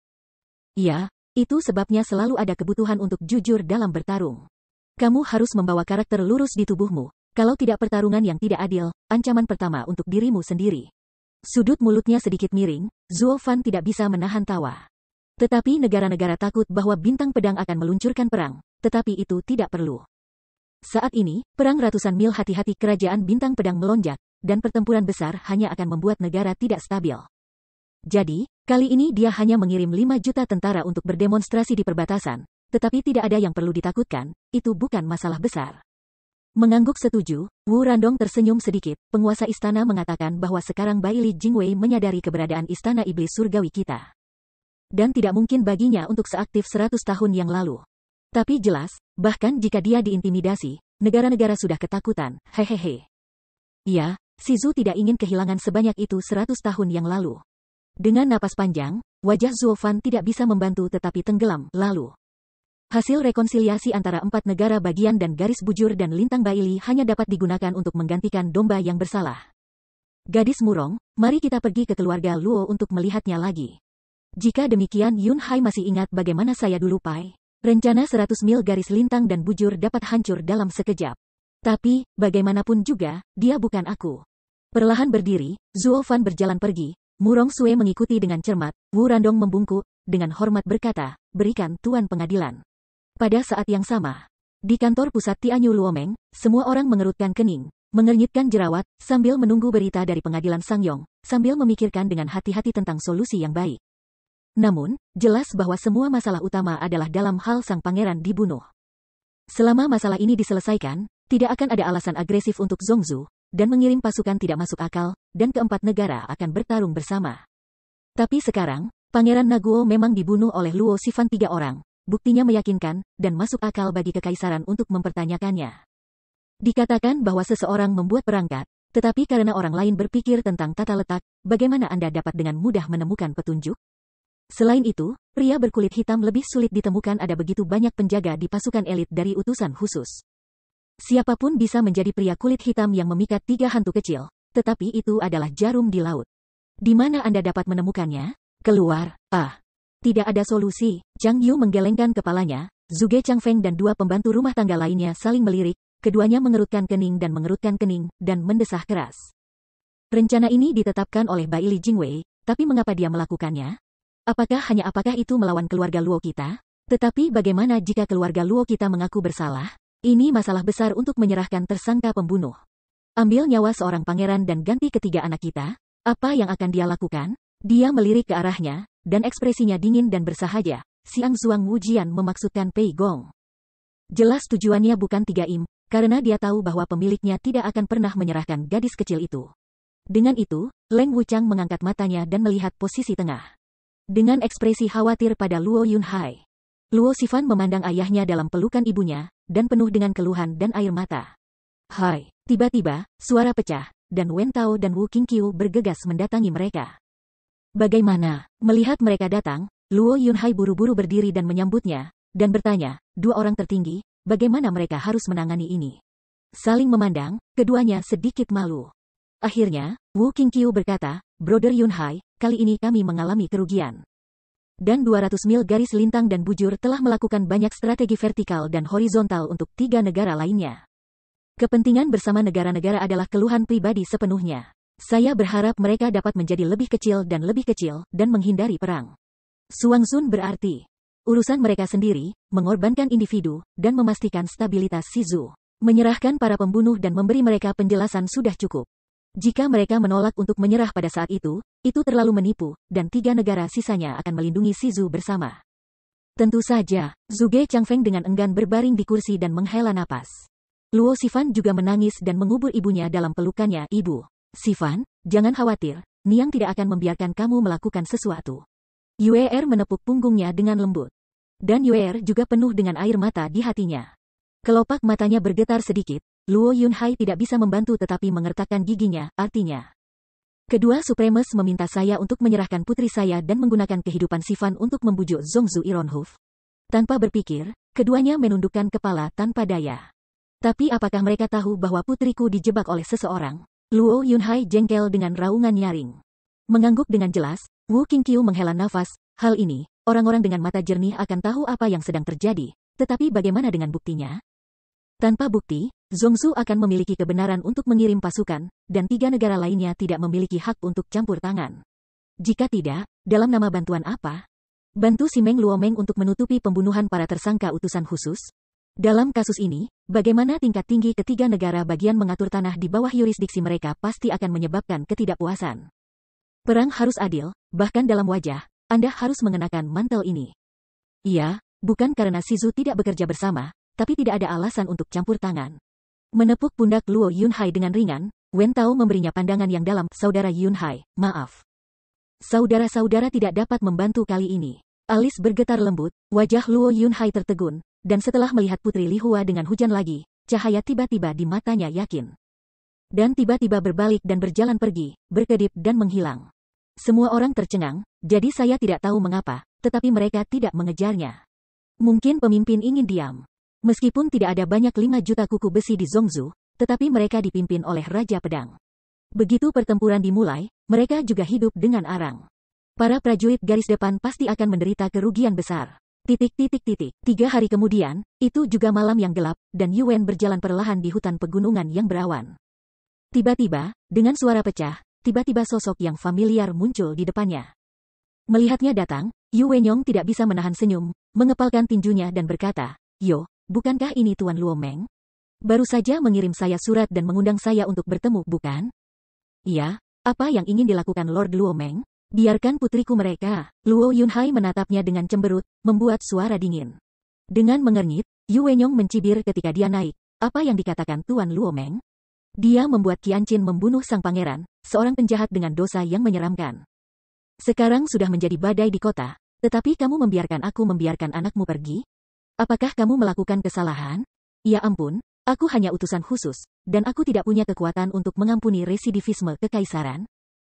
Ya, itu sebabnya selalu ada kebutuhan untuk jujur dalam bertarung. Kamu harus membawa karakter lurus di tubuhmu, kalau tidak pertarungan yang tidak adil, ancaman pertama untuk dirimu sendiri. Sudut mulutnya sedikit miring, Zuo Fan tidak bisa menahan tawa. Tetapi negara-negara takut bahwa bintang pedang akan meluncurkan perang, tetapi itu tidak perlu. Saat ini, perang ratusan mil hati-hati kerajaan bintang pedang melonjak, dan pertempuran besar hanya akan membuat negara tidak stabil. Jadi, kali ini dia hanya mengirim 5 juta tentara untuk berdemonstrasi di perbatasan, tetapi tidak ada yang perlu ditakutkan, itu bukan masalah besar. Mengangguk setuju, Wu Randong tersenyum sedikit, penguasa istana mengatakan bahwa sekarang Baili Jingwei menyadari keberadaan istana iblis surgawi kita. Dan tidak mungkin baginya untuk seaktif 100 tahun yang lalu. Tapi jelas, bahkan jika dia diintimidasi, negara-negara sudah ketakutan, hehehe. Ya, si Zhu tidak ingin kehilangan sebanyak itu 100 tahun yang lalu. Dengan napas panjang, wajah Zuo Fan tidak bisa membantu tetapi tenggelam, lalu. Hasil rekonsiliasi antara 4 negara bagian dan garis bujur dan lintang Baili hanya dapat digunakan untuk menggantikan domba yang bersalah. Gadis murong, mari kita pergi ke keluarga Luo untuk melihatnya lagi. Jika demikian Yun Hai masih ingat bagaimana saya dulu Pai. Rencana 100 mil garis lintang dan bujur dapat hancur dalam sekejap. Tapi, bagaimanapun juga, dia bukan aku. Perlahan berdiri, Zuo Fan berjalan pergi. Murong Sue mengikuti dengan cermat. Wu Randong membungkuk, dengan hormat berkata, berikan Tuan Pengadilan. Pada saat yang sama, di kantor pusat Tianyu Luomeng, semua orang mengerutkan kening, mengernyitkan jerawat, sambil menunggu berita dari pengadilan Sangyong, sambil memikirkan dengan hati-hati tentang solusi yang baik. Namun, jelas bahwa semua masalah utama adalah dalam hal sang pangeran dibunuh. Selama masalah ini diselesaikan, tidak akan ada alasan agresif untuk Zhongzhou, dan mengirim pasukan tidak masuk akal, dan keempat negara akan bertarung bersama. Tapi sekarang, Pangeran Naguo memang dibunuh oleh Luo Xifan 3 orang. Buktinya meyakinkan, dan masuk akal bagi kekaisaran untuk mempertanyakannya. Dikatakan bahwa seseorang membuat perangkat, tetapi karena orang lain berpikir tentang tata letak, bagaimana Anda dapat dengan mudah menemukan petunjuk? Selain itu, pria berkulit hitam lebih sulit ditemukan. Ada begitu banyak penjaga di pasukan elit dari utusan khusus. Siapapun bisa menjadi pria kulit hitam yang memikat 3 hantu kecil, tetapi itu adalah jarum di laut. Di mana Anda dapat menemukannya? Keluar, Tidak ada solusi. Zhang Yu menggelengkan kepalanya, Zhuge Changfeng dan 2 pembantu rumah tangga lainnya saling melirik, keduanya mengerutkan kening, dan mendesah keras. Rencana ini ditetapkan oleh Bai Li Jingwei, tapi mengapa dia melakukannya? Apakah itu melawan keluarga Luo kita? Tetapi bagaimana jika keluarga Luo kita mengaku bersalah? Ini masalah besar untuk menyerahkan tersangka pembunuh. Ambil nyawa seorang pangeran dan ganti ketiga anak kita? Apa yang akan dia lakukan? Dia melirik ke arahnya, dan ekspresinya dingin dan bersahaja. Siang Zuang Wujian memaksudkan Pei Gong. Jelas tujuannya bukan 3 im, karena dia tahu bahwa pemiliknya tidak akan pernah menyerahkan gadis kecil itu. Dengan itu, Leng Wuchang mengangkat matanya dan melihat posisi tengah. Dengan ekspresi khawatir pada Luo Yunhai. Luo Xifan memandang ayahnya dalam pelukan ibunya, dan penuh dengan keluhan dan air mata. Hai, tiba-tiba, suara pecah, dan Wen Tao dan Wu Qingqiu bergegas mendatangi mereka. Bagaimana? Melihat mereka datang, Luo Yunhai buru-buru berdiri dan menyambutnya, dan bertanya, 2 orang tertinggi, bagaimana mereka harus menangani ini? Saling memandang, keduanya sedikit malu. Akhirnya, Wu Qingqiu berkata, Brother Yunhai, kali ini kami mengalami kerugian. Dan 200 mil garis lintang dan bujur telah melakukan banyak strategi vertikal dan horizontal untuk 3 negara lainnya. Kepentingan bersama negara-negara adalah keluhan pribadi sepenuhnya. Saya berharap mereka dapat menjadi lebih kecil, dan menghindari perang. Suangsun berarti urusan mereka sendiri, mengorbankan individu, dan memastikan stabilitas Shizu. Menyerahkan para pembunuh dan memberi mereka penjelasan sudah cukup. Jika mereka menolak untuk menyerah pada saat itu terlalu menipu, dan 3 negara sisanya akan melindungi Shizu bersama. Tentu saja, Zhuge Changfeng dengan enggan berbaring di kursi dan menghela napas. Luo Xifan juga menangis dan mengubur ibunya dalam pelukannya. Ibu Xifan, jangan khawatir, Niang tidak akan membiarkan kamu melakukan sesuatu. Yuer menepuk punggungnya dengan lembut. Dan Yuer juga penuh dengan air mata di hatinya. Kelopak matanya bergetar sedikit. Luo Yunhai tidak bisa membantu tetapi mengertakkan giginya, artinya. Kedua Supremes meminta saya untuk menyerahkan putri saya dan menggunakan kehidupan Xifan untuk membujuk Zhongzhou Ironhoof. Tanpa berpikir, keduanya menundukkan kepala tanpa daya. Tapi apakah mereka tahu bahwa putriku dijebak oleh seseorang? Luo Yunhai jengkel dengan raungan nyaring. Mengangguk dengan jelas, Wu Qingqiu menghela nafas. Hal ini, orang-orang dengan mata jernih akan tahu apa yang sedang terjadi. Tetapi bagaimana dengan buktinya? Tanpa bukti, Zhongzhou akan memiliki kebenaran untuk mengirim pasukan, dan 3 negara lainnya tidak memiliki hak untuk campur tangan. Jika tidak, dalam nama bantuan apa? Bantu Simeng Luomeng untuk menutupi pembunuhan para tersangka utusan khusus? Dalam kasus ini, bagaimana tingkat tinggi ketiga negara bagian mengatur tanah di bawah yurisdiksi mereka pasti akan menyebabkan ketidakpuasan. Perang harus adil, bahkan dalam wajah, Anda harus mengenakan mantel ini. Iya, bukan karena Shizu tidak bekerja bersama, tapi tidak ada alasan untuk campur tangan. Menepuk pundak Luo Yunhai dengan ringan, Wen Tao memberinya pandangan yang dalam. Saudara Yunhai, maaf. Saudara-saudara tidak dapat membantu kali ini. Alis bergetar lembut, wajah Luo Yunhai tertegun. Dan setelah melihat Putri Li Hua dengan hujan lagi, cahaya tiba-tiba di matanya yakin. Dan tiba-tiba berbalik dan berjalan pergi, berkedip dan menghilang. Semua orang tercengang, jadi saya tidak tahu mengapa, tetapi mereka tidak mengejarnya. Mungkin pemimpin ingin diam. Meskipun tidak ada banyak 5 juta kuku besi di Zhongzhou, tetapi mereka dipimpin oleh Raja Pedang. Begitu pertempuran dimulai, mereka juga hidup dengan arang. Para prajurit garis depan pasti akan menderita kerugian besar. 3 hari kemudian, itu juga malam yang gelap, dan Yuan berjalan perlahan di hutan pegunungan yang berawan. Tiba-tiba, dengan suara pecah, tiba-tiba sosok yang familiar muncul di depannya. Melihatnya datang, Yu Wenyong tidak bisa menahan senyum, mengepalkan tinjunya dan berkata, "Yo, bukankah ini Tuan Luo Meng? Baru saja mengirim saya surat dan mengundang saya untuk bertemu, bukan?" "Iya, apa yang ingin dilakukan Lord Luo Meng?" "Biarkan putriku mereka." Luo Yunhai menatapnya dengan cemberut, membuat suara dingin. Dengan mengernyit, Yu Wenyong mencibir ketika dia naik. "Apa yang dikatakan Tuan Luo Meng?" "Dia membuat Qianqin membunuh sang pangeran, seorang penjahat dengan dosa yang menyeramkan. Sekarang sudah menjadi badai di kota, tetapi kamu membiarkan anakmu pergi? Apakah kamu melakukan kesalahan?" "Ya ampun, aku hanya utusan khusus, dan aku tidak punya kekuatan untuk mengampuni residivisme kekaisaran.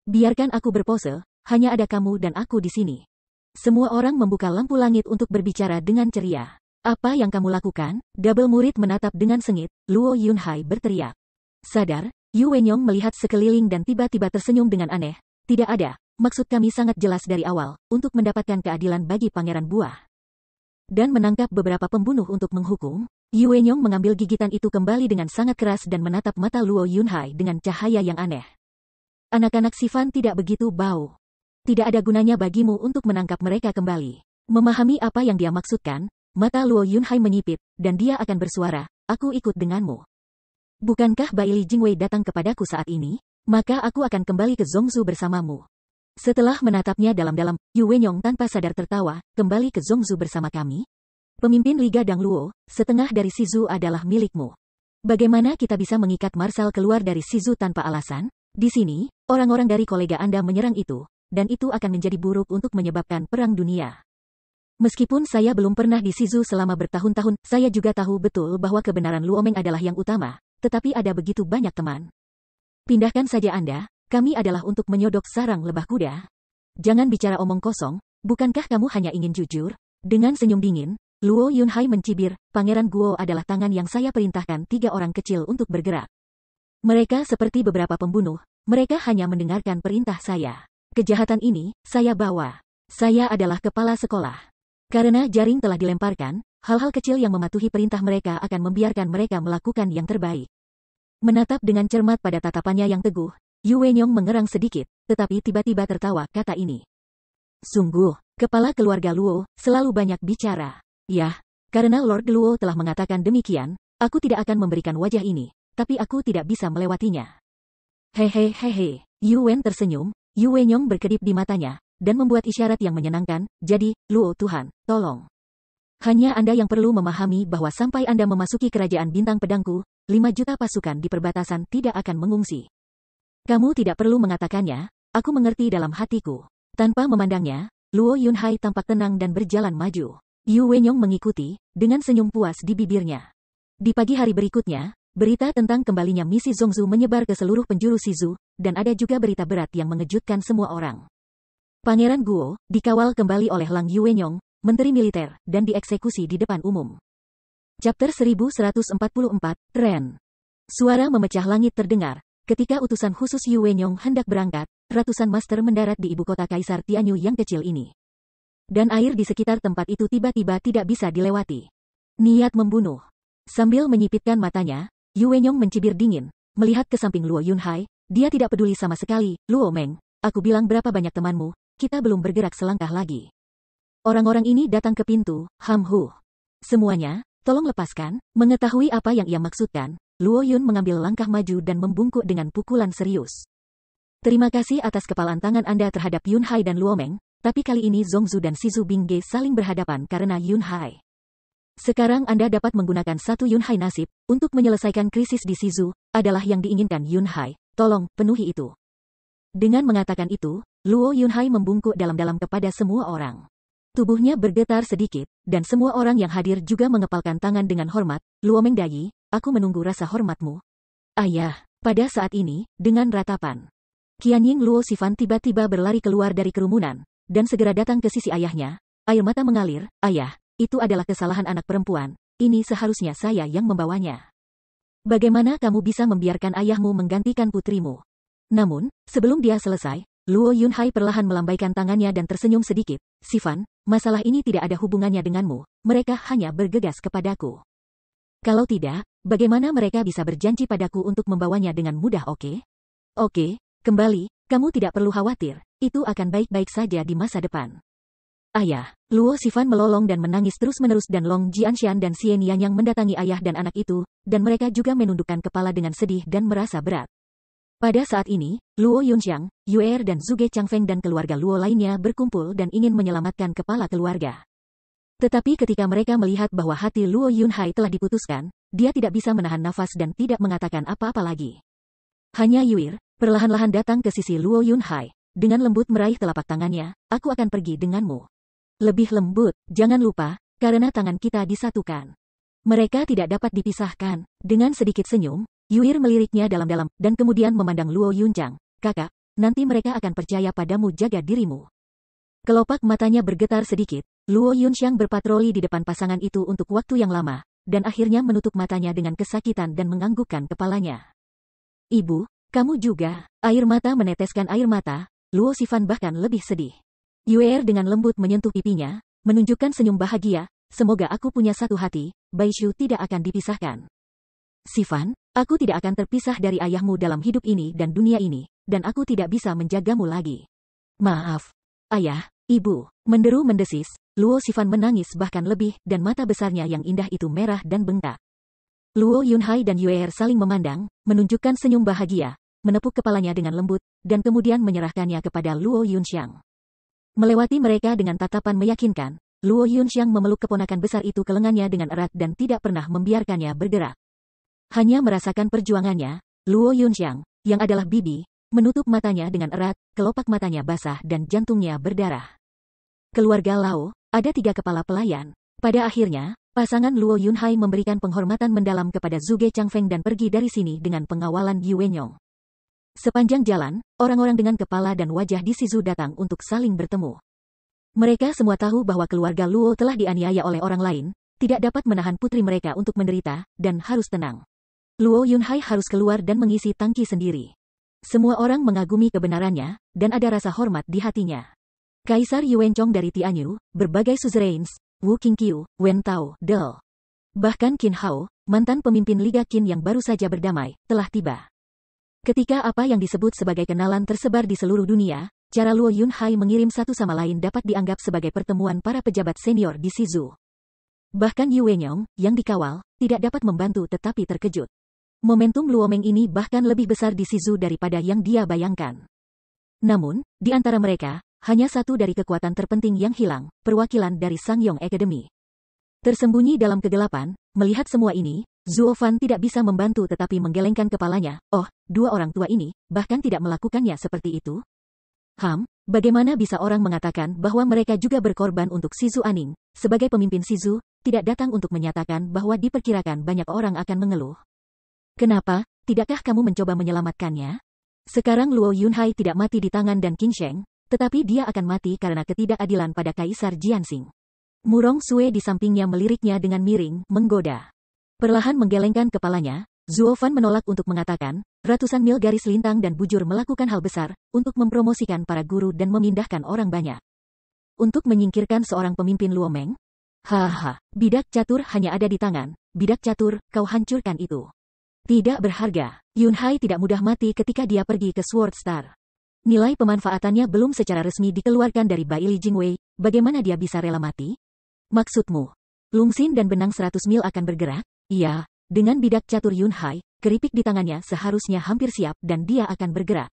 Biarkan aku berpose. Hanya ada kamu dan aku di sini." Semua orang membuka lampu langit untuk berbicara dengan ceria. "Apa yang kamu lakukan?" Double murid menatap dengan sengit. Luo Yunhai berteriak. Sadar, Yu Wenyong melihat sekeliling dan tiba-tiba tersenyum dengan aneh. "Tidak ada, maksud kami sangat jelas dari awal, untuk mendapatkan keadilan bagi Pangeran Buah. Dan menangkap beberapa pembunuh untuk menghukum." Yu Wenyong mengambil gigitan itu kembali dengan sangat keras dan menatap mata Luo Yunhai dengan cahaya yang aneh. "Anak-anak Sivan tidak begitu bau. Tidak ada gunanya bagimu untuk menangkap mereka kembali." Memahami apa yang dia maksudkan, mata Luo Yunhai menyipit, dan dia akan bersuara, "Aku ikut denganmu. Bukankah Baili Jingwei datang kepadaku saat ini? Maka aku akan kembali ke Zhongzhou bersamamu." Setelah menatapnya dalam-dalam, Yu Wenyong tanpa sadar tertawa, "Kembali ke Zhongzhou bersama kami? Pemimpin Liga Dang Luo, setengah dari Shizu adalah milikmu. Bagaimana kita bisa mengikat Marshal keluar dari Shizu tanpa alasan? Di sini, orang-orang dari kolega Anda menyerang itu, dan itu akan menjadi buruk untuk menyebabkan perang dunia. Meskipun saya belum pernah di Shizu selama bertahun-tahun, saya juga tahu betul bahwa kebenaran Luo Meng adalah yang utama, tetapi ada begitu banyak teman. Pindahkan saja Anda, kami adalah untuk menyodok sarang lebah kuda. Jangan bicara omong kosong, bukankah kamu hanya ingin jujur?" Dengan senyum dingin, Luo Yunhai mencibir, "Pangeran Guo adalah tangan yang saya perintahkan 3 orang kecil untuk bergerak. Mereka seperti beberapa pembunuh, mereka hanya mendengarkan perintah saya. Kejahatan ini, saya bawa. Saya adalah kepala sekolah. Karena jaring telah dilemparkan, hal-hal kecil yang mematuhi perintah mereka akan membiarkan mereka melakukan yang terbaik." Menatap dengan cermat pada tatapannya yang teguh, Yu Wenyong mengerang sedikit, tetapi tiba-tiba tertawa kata ini. "Sungguh, kepala keluarga Luo, selalu banyak bicara. Yah, karena Lord Luo telah mengatakan demikian, aku tidak akan memberikan wajah ini, tapi aku tidak bisa melewatinya." "Hehehehe." Yu Wen tersenyum. Yu Wenyong berkedip di matanya, dan membuat isyarat yang menyenangkan, "Jadi, Luo Tuhan, tolong. Hanya Anda yang perlu memahami bahwa sampai Anda memasuki kerajaan bintang pedangku, 5 juta pasukan di perbatasan tidak akan mengungsi. Kamu tidak perlu mengatakannya, aku mengerti dalam hatiku." Tanpa memandangnya, Luo Yunhai tampak tenang dan berjalan maju. Yu Wenyong mengikuti, dengan senyum puas di bibirnya. Di pagi hari berikutnya, berita tentang kembalinya misi Zhongzhou menyebar ke seluruh penjuru Shizu, dan ada juga berita berat yang mengejutkan semua orang. Pangeran Guo dikawal kembali oleh Lang Yuwenyong, menteri militer, dan dieksekusi di depan umum. Chapter 1144, Tren. Suara memecah langit terdengar. Ketika utusan khusus Yuwenyong hendak berangkat, ratusan master mendarat di ibu kota Kaisar Tianyu yang kecil ini. Dan air di sekitar tempat itu tiba-tiba tidak bisa dilewati. Niat membunuh. Sambil menyipitkan matanya, Yu Wenyong mencibir dingin, melihat ke samping Luo Yunhai, dia tidak peduli sama sekali. "Luo Meng, aku bilang berapa banyak temanmu, kita belum bergerak selangkah lagi. Orang-orang ini datang ke pintu, Hu. Semuanya, tolong lepaskan." Mengetahui apa yang ia maksudkan, Luo Yun mengambil langkah maju dan membungkuk dengan pukulan serius. "Terima kasih atas kepalan tangan Anda terhadap Yunhai dan Luo Meng, tapi kali ini Zhongzhou dan Shizu Bingge saling berhadapan karena Yunhai. Sekarang Anda dapat menggunakan satu Yunhai nasib, untuk menyelesaikan krisis di Shizu, adalah yang diinginkan Yunhai. Tolong, penuhi itu." Dengan mengatakan itu, Luo Yunhai membungkuk dalam-dalam kepada semua orang. Tubuhnya bergetar sedikit, dan semua orang yang hadir juga mengepalkan tangan dengan hormat. "Luo Meng Dayi, aku menunggu rasa hormatmu." "Ayah." Pada saat ini, dengan ratapan, Qianying Luo Sifan tiba-tiba berlari keluar dari kerumunan, dan segera datang ke sisi ayahnya. Air mata mengalir, "Ayah, itu adalah kesalahan anak perempuan. Ini seharusnya saya yang membawanya. Bagaimana kamu bisa membiarkan ayahmu menggantikan putrimu? Namun, sebelum dia selesai, Luo Yunhai perlahan melambaikan tangannya dan tersenyum sedikit. Sifan, masalah ini tidak ada hubungannya denganmu. Mereka hanya bergegas kepadaku. Kalau tidak, bagaimana mereka bisa berjanji padaku untuk membawanya dengan mudah, oke? Oke, kembali, kamu tidak perlu khawatir. Itu akan baik-baik saja di masa depan. Ayah, Luo Sifan melolong dan menangis terus-menerus dan Long Jianshan dan Xian Yang mendatangi ayah dan anak itu, dan mereka juga menundukkan kepala dengan sedih dan merasa berat. Pada saat ini, Luo Yunxiang, Yuer dan Zhuge Changfeng dan keluarga Luo lainnya berkumpul dan ingin menyelamatkan kepala keluarga. Tetapi ketika mereka melihat bahwa hati Luo Yunhai telah diputuskan, dia tidak bisa menahan nafas dan tidak mengatakan apa-apa lagi. Hanya Yuer, perlahan-lahan datang ke sisi Luo Yunhai, dengan lembut meraih telapak tangannya, aku akan pergi denganmu. Lebih lembut, jangan lupa, karena tangan kita disatukan. Mereka tidak dapat dipisahkan. Dengan sedikit senyum, Yuer meliriknya dalam-dalam, dan kemudian memandang Luo Yunxiang. Kakak, nanti mereka akan percaya padamu, jaga dirimu. Kelopak matanya bergetar sedikit, Luo Yunxiang berpatroli di depan pasangan itu untuk waktu yang lama, dan akhirnya menutup matanya dengan kesakitan dan menganggukkan kepalanya. Ibu, kamu juga. Air mata meneteskan air mata, Luo Sifan bahkan lebih sedih. Yuer dengan lembut menyentuh pipinya, menunjukkan senyum bahagia, semoga aku punya satu hati, Baishu tidak akan dipisahkan. Sifan, aku tidak akan terpisah dari ayahmu dalam hidup ini dan dunia ini, dan aku tidak bisa menjagamu lagi. Maaf. Ayah, ibu, menderu mendesis, Luo Sifan menangis bahkan lebih, dan mata besarnya yang indah itu merah dan bengkak. Luo Yunhai dan Yuer saling memandang, menunjukkan senyum bahagia, menepuk kepalanya dengan lembut, dan kemudian menyerahkannya kepada Luo Yunxiang. Melewati mereka dengan tatapan meyakinkan, Luo Yunxiang memeluk keponakan besar itu ke lengannya dengan erat dan tidak pernah membiarkannya bergerak. Hanya merasakan perjuangannya, Luo Yunxiang, yang adalah bibi, menutup matanya dengan erat, kelopak matanya basah dan jantungnya berdarah. Keluarga Lao, ada 3 kepala pelayan. Pada akhirnya, pasangan Luo Yunhai memberikan penghormatan mendalam kepada Zhuge Changfeng dan pergi dari sini dengan pengawalan Yu Wenyong. Sepanjang jalan, orang-orang dengan kepala dan wajah di Shizu datang untuk saling bertemu. Mereka semua tahu bahwa keluarga Luo telah dianiaya oleh orang lain, tidak dapat menahan putri mereka untuk menderita, dan harus tenang. Luo Yunhai harus keluar dan mengisi tangki sendiri. Semua orang mengagumi kebenarannya, dan ada rasa hormat di hatinya. Kaisar Yuanchong dari Tianyu, berbagai suzerains, Wu Qingqiu, Wen Tao, Del. Bahkan Qin Hao, mantan pemimpin Liga Qin yang baru saja berdamai, telah tiba. Ketika apa yang disebut sebagai kenalan tersebar di seluruh dunia, cara Luo Yunhai mengirim satu sama lain dapat dianggap sebagai pertemuan para pejabat senior di Shizu. Bahkan Yu Wenyong, yang dikawal, tidak dapat membantu tetapi terkejut. Momentum Luo Meng ini bahkan lebih besar di Shizu daripada yang dia bayangkan. Namun, di antara mereka, hanya satu dari kekuatan terpenting yang hilang, perwakilan dari Sangyong Academy. Tersembunyi dalam kegelapan, melihat semua ini, Zuo Fan tidak bisa membantu tetapi menggelengkan kepalanya. Oh, 2 orang tua ini, bahkan tidak melakukannya seperti itu? Bagaimana bisa orang mengatakan bahwa mereka juga berkorban untuk Shizu Aning? Sebagai pemimpin Shizu, tidak datang untuk menyatakan bahwa diperkirakan banyak orang akan mengeluh. Kenapa, tidakkah kamu mencoba menyelamatkannya? Sekarang Luo Yunhai tidak mati di tangan dan Qin Sheng, tetapi dia akan mati karena ketidakadilan pada Kaisar Jianxing. Murong Sue di sampingnya meliriknya dengan miring, menggoda. Perlahan menggelengkan kepalanya, Zuo Fan menolak untuk mengatakan, ratusan mil garis lintang dan bujur melakukan hal besar, untuk mempromosikan para guru dan memindahkan orang banyak. Untuk menyingkirkan seorang pemimpin Luo Meng? Haha, bidak catur hanya ada di tangan, bidak catur, kau hancurkan itu. Tidak berharga, Yunhai tidak mudah mati ketika dia pergi ke Sword Star. Nilai pemanfaatannya belum secara resmi dikeluarkan dari Bai Li Jingwei, bagaimana dia bisa rela mati? Maksudmu, Lungxin dan benang 100 mil akan bergerak? Iya, dengan bidak catur Yunhai, keripik di tangannya seharusnya hampir siap dan dia akan bergerak.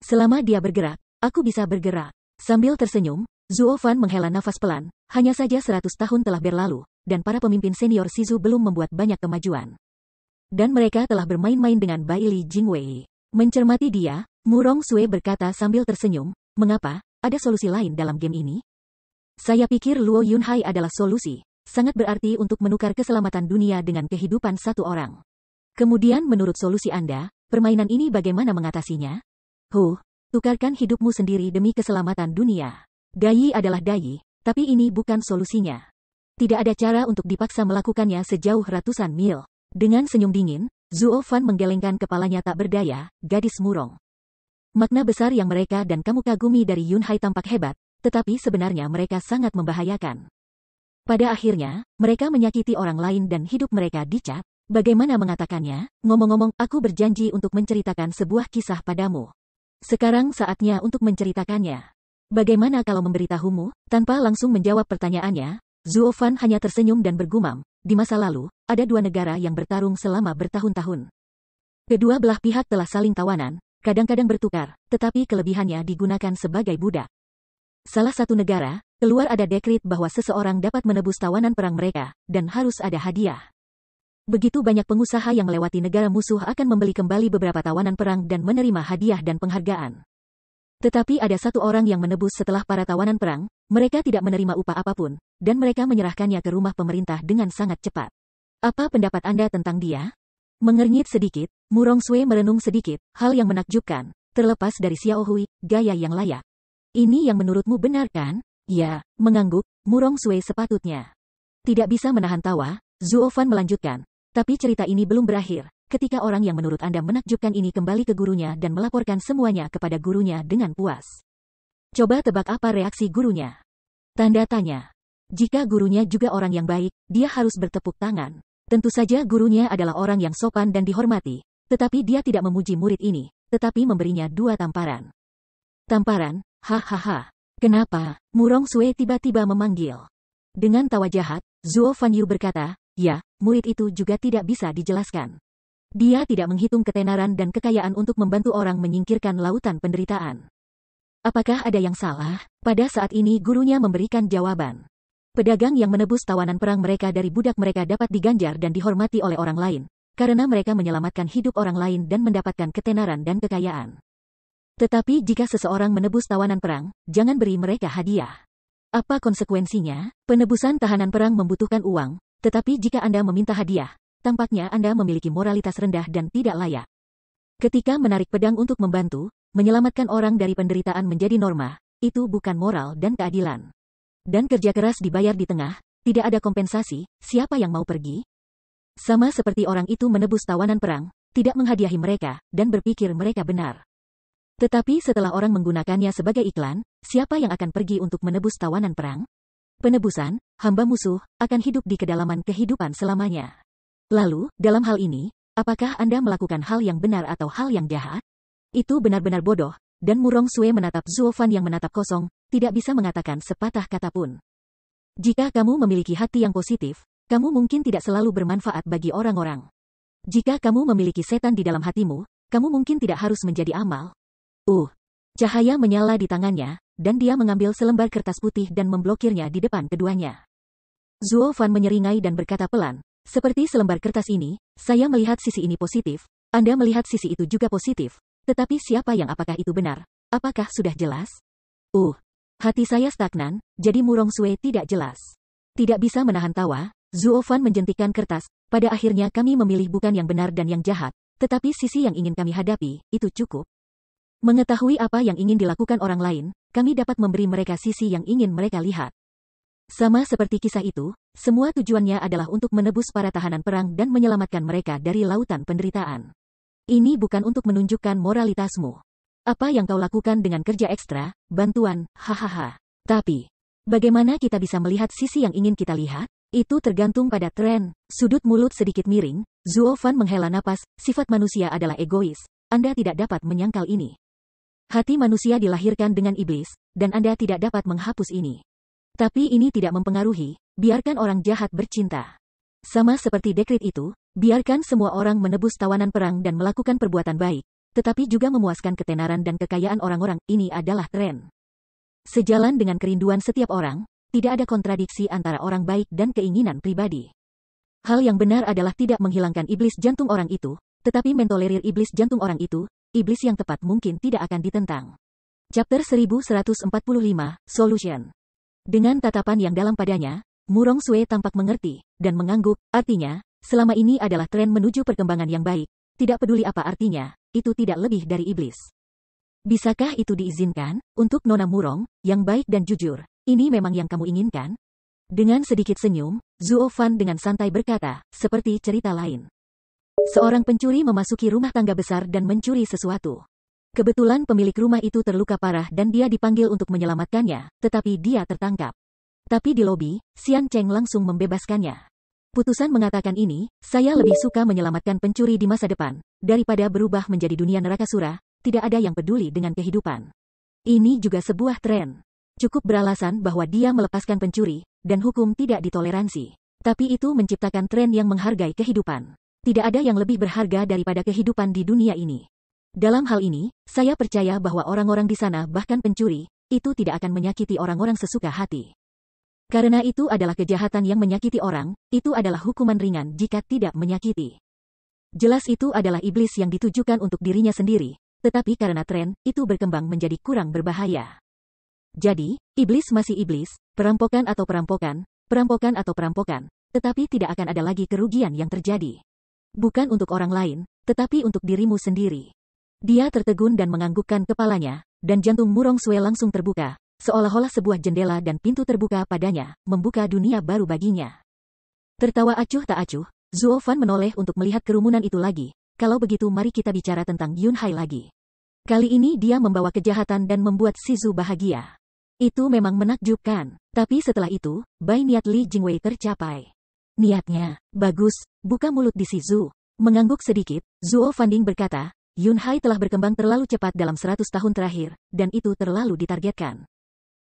Selama dia bergerak, aku bisa bergerak. Sambil tersenyum, Zuo Fan menghela nafas pelan, hanya saja 100 tahun telah berlalu, dan para pemimpin senior Shizu belum membuat banyak kemajuan. Dan mereka telah bermain-main dengan Bai Li Jingwei. Mencermati dia, Murong Sue berkata sambil tersenyum, mengapa, ada solusi lain dalam game ini? Saya pikir Luo Yunhai adalah solusi. Sangat berarti untuk menukar keselamatan dunia dengan kehidupan satu orang. Kemudian menurut solusi Anda, permainan ini bagaimana mengatasinya? Tukarkan hidupmu sendiri demi keselamatan dunia. Dai adalah dai, tapi ini bukan solusinya. Tidak ada cara untuk dipaksa melakukannya sejauh ratusan mil. Dengan senyum dingin, Zuo Fan menggelengkan kepalanya tak berdaya, gadis murong. Makna besar yang mereka dan kamu kagumi dari Yun Hai tampak hebat, tetapi sebenarnya mereka sangat membahayakan. Pada akhirnya, mereka menyakiti orang lain dan hidup mereka dicat. Bagaimana mengatakannya? Ngomong-ngomong, aku berjanji untuk menceritakan sebuah kisah padamu. Sekarang saatnya untuk menceritakannya. Bagaimana kalau memberitahumu? Tanpa langsung menjawab pertanyaannya, Zuo Fan hanya tersenyum dan bergumam. Di masa lalu, ada dua negara yang bertarung selama bertahun-tahun. Kedua belah pihak telah saling tawanan, kadang-kadang bertukar, tetapi kelebihannya digunakan sebagai budak. Salah satu negara, keluar ada dekret bahwa seseorang dapat menebus tawanan perang mereka, dan harus ada hadiah. Begitu banyak pengusaha yang melewati negara musuh akan membeli kembali beberapa tawanan perang dan menerima hadiah dan penghargaan. Tetapi ada satu orang yang menebus setelah para tawanan perang, mereka tidak menerima upah apapun, dan mereka menyerahkannya ke rumah pemerintah dengan sangat cepat. Apa pendapat Anda tentang dia? Mengernyit sedikit, Murong Sui merenung sedikit, hal yang menakjubkan, terlepas dari Xiao Hui, gaya yang layak. Ini yang menurutmu benar kan? Ya, mengangguk, Murong Sui sepatutnya. Tidak bisa menahan tawa, Zuo Fan melanjutkan. Tapi cerita ini belum berakhir, ketika orang yang menurut Anda menakjubkan ini kembali ke gurunya dan melaporkan semuanya kepada gurunya dengan puas. Coba tebak apa reaksi gurunya? Tanda tanya. Jika gurunya juga orang yang baik, dia harus bertepuk tangan. Tentu saja gurunya adalah orang yang sopan dan dihormati, tetapi dia tidak memuji murid ini, tetapi memberinya 2 tamparan. Tamparan, hahaha. Kenapa? Murong Sui tiba-tiba memanggil. Dengan tawa jahat, Zuo Fanyu berkata, ya, murid itu juga tidak bisa dijelaskan. Dia tidak menghitung ketenaran dan kekayaan untuk membantu orang menyingkirkan lautan penderitaan. Apakah ada yang salah? Pada saat ini gurunya memberikan jawaban. Pedagang yang menebus tawanan perang mereka dari budak mereka dapat diganjar dan dihormati oleh orang lain, karena mereka menyelamatkan hidup orang lain dan mendapatkan ketenaran dan kekayaan. Tetapi jika seseorang menebus tawanan perang, jangan beri mereka hadiah. Apa konsekuensinya? Penebusan tahanan perang membutuhkan uang, tetapi jika Anda meminta hadiah, tampaknya Anda memiliki moralitas rendah dan tidak layak. Ketika menarik pedang untuk membantu, menyelamatkan orang dari penderitaan menjadi norma, itu bukan moral dan keadilan. Dan kerja keras dibayar di tengah, tidak ada kompensasi, siapa yang mau pergi? Sama seperti orang itu menebus tawanan perang, tidak menghadiahi mereka, dan berpikir mereka benar. Tetapi setelah orang menggunakannya sebagai iklan, siapa yang akan pergi untuk menebus tawanan perang? Penebusan, hamba musuh, akan hidup di kedalaman kehidupan selamanya. Lalu, dalam hal ini, apakah Anda melakukan hal yang benar atau hal yang jahat? Itu benar-benar bodoh, dan Murong Sui menatap Zuo Fan yang menatap kosong, tidak bisa mengatakan sepatah kata pun. Jika kamu memiliki hati yang positif, kamu mungkin tidak selalu bermanfaat bagi orang-orang. Jika kamu memiliki setan di dalam hatimu, kamu mungkin tidak harus menjadi amal. Cahaya menyala di tangannya, dan dia mengambil selembar kertas putih dan memblokirnya di depan keduanya. Zuo Fan menyeringai dan berkata pelan, seperti selembar kertas ini, saya melihat sisi ini positif, Anda melihat sisi itu juga positif, tetapi siapa yang apakah itu benar? Apakah sudah jelas? Hati saya stagnan, jadi Murong Sui tidak jelas. Tidak bisa menahan tawa, Zuo Fan menjentikkan kertas, pada akhirnya kami memilih bukan yang benar dan yang jahat, tetapi sisi yang ingin kami hadapi, itu cukup. Mengetahui apa yang ingin dilakukan orang lain, kami dapat memberi mereka sisi yang ingin mereka lihat. Sama seperti kisah itu, semua tujuannya adalah untuk menebus para tahanan perang dan menyelamatkan mereka dari lautan penderitaan. Ini bukan untuk menunjukkan moralitasmu. Apa yang kau lakukan dengan kerja ekstra, bantuan, hahaha. Tapi, bagaimana kita bisa melihat sisi yang ingin kita lihat? Itu tergantung pada tren. Sudut mulut sedikit miring, Zuo Fan menghela napas, sifat manusia adalah egois. Anda tidak dapat menyangkal ini. Hati manusia dilahirkan dengan iblis, dan Anda tidak dapat menghapus ini. Tapi ini tidak mempengaruhi, biarkan orang jahat bercinta. Sama seperti dekret itu, biarkan semua orang menebus tawanan perang dan melakukan perbuatan baik, tetapi juga memuaskan ketenaran dan kekayaan orang-orang, ini adalah tren. Sejalan dengan kerinduan setiap orang, tidak ada kontradiksi antara orang baik dan keinginan pribadi. Hal yang benar adalah tidak menghilangkan iblis jantung orang itu, tetapi mentolerir iblis jantung orang itu, iblis yang tepat mungkin tidak akan ditentang. Chapter 1145, Solution. Dengan tatapan yang dalam padanya, Murong Sui tampak mengerti, dan mengangguk, artinya, selama ini adalah tren menuju perkembangan yang baik, tidak peduli apa artinya, itu tidak lebih dari iblis. Bisakah itu diizinkan? Untuk Nona Murong, yang baik dan jujur, ini memang yang kamu inginkan? Dengan sedikit senyum, Zuo Fan dengan santai berkata, seperti cerita lain. Seorang pencuri memasuki rumah tangga besar dan mencuri sesuatu. Kebetulan pemilik rumah itu terluka parah dan dia dipanggil untuk menyelamatkannya, tetapi dia tertangkap. Tapi di lobi, Xian Cheng langsung membebaskannya. Putusan mengatakan ini, saya lebih suka menyelamatkan pencuri di masa depan, daripada berubah menjadi dunia neraka sura, tidak ada yang peduli dengan kehidupan. Ini juga sebuah tren. Cukup beralasan bahwa dia melepaskan pencuri, dan hukum tidak ditoleransi. Tapi itu menciptakan tren yang menghargai kehidupan. Tidak ada yang lebih berharga daripada kehidupan di dunia ini. Dalam hal ini, saya percaya bahwa orang-orang di sana bahkan pencuri, itu tidak akan menyakiti orang-orang sesuka hati. Karena itu adalah kejahatan yang menyakiti orang, itu adalah hukuman ringan jika tidak menyakiti. Jelas itu adalah iblis yang ditujukan untuk dirinya sendiri, tetapi karena tren, itu berkembang menjadi kurang berbahaya. Jadi, iblis masih iblis, perampokan atau perampokan, perampokan atau perampokan, tetapi tidak akan ada lagi kerugian yang terjadi. Bukan untuk orang lain, tetapi untuk dirimu sendiri. Dia tertegun dan menganggukkan kepalanya, dan jantung Murong Sue langsung terbuka, seolah-olah sebuah jendela dan pintu terbuka padanya, membuka dunia baru baginya. Tertawa acuh tak acuh, Zuo Fan menoleh untuk melihat kerumunan itu lagi. Kalau begitu mari kita bicara tentang Yun Hai lagi. Kali ini dia membawa kejahatan dan membuat Shizu bahagia. Itu memang menakjubkan. Tapi setelah itu, Bai niat Li Jingwei tercapai. Niatnya, bagus, buka mulut di Shizu. Mengangguk sedikit, Zuo Fanding berkata, Yun Hai telah berkembang terlalu cepat dalam 100 tahun terakhir, dan itu terlalu ditargetkan.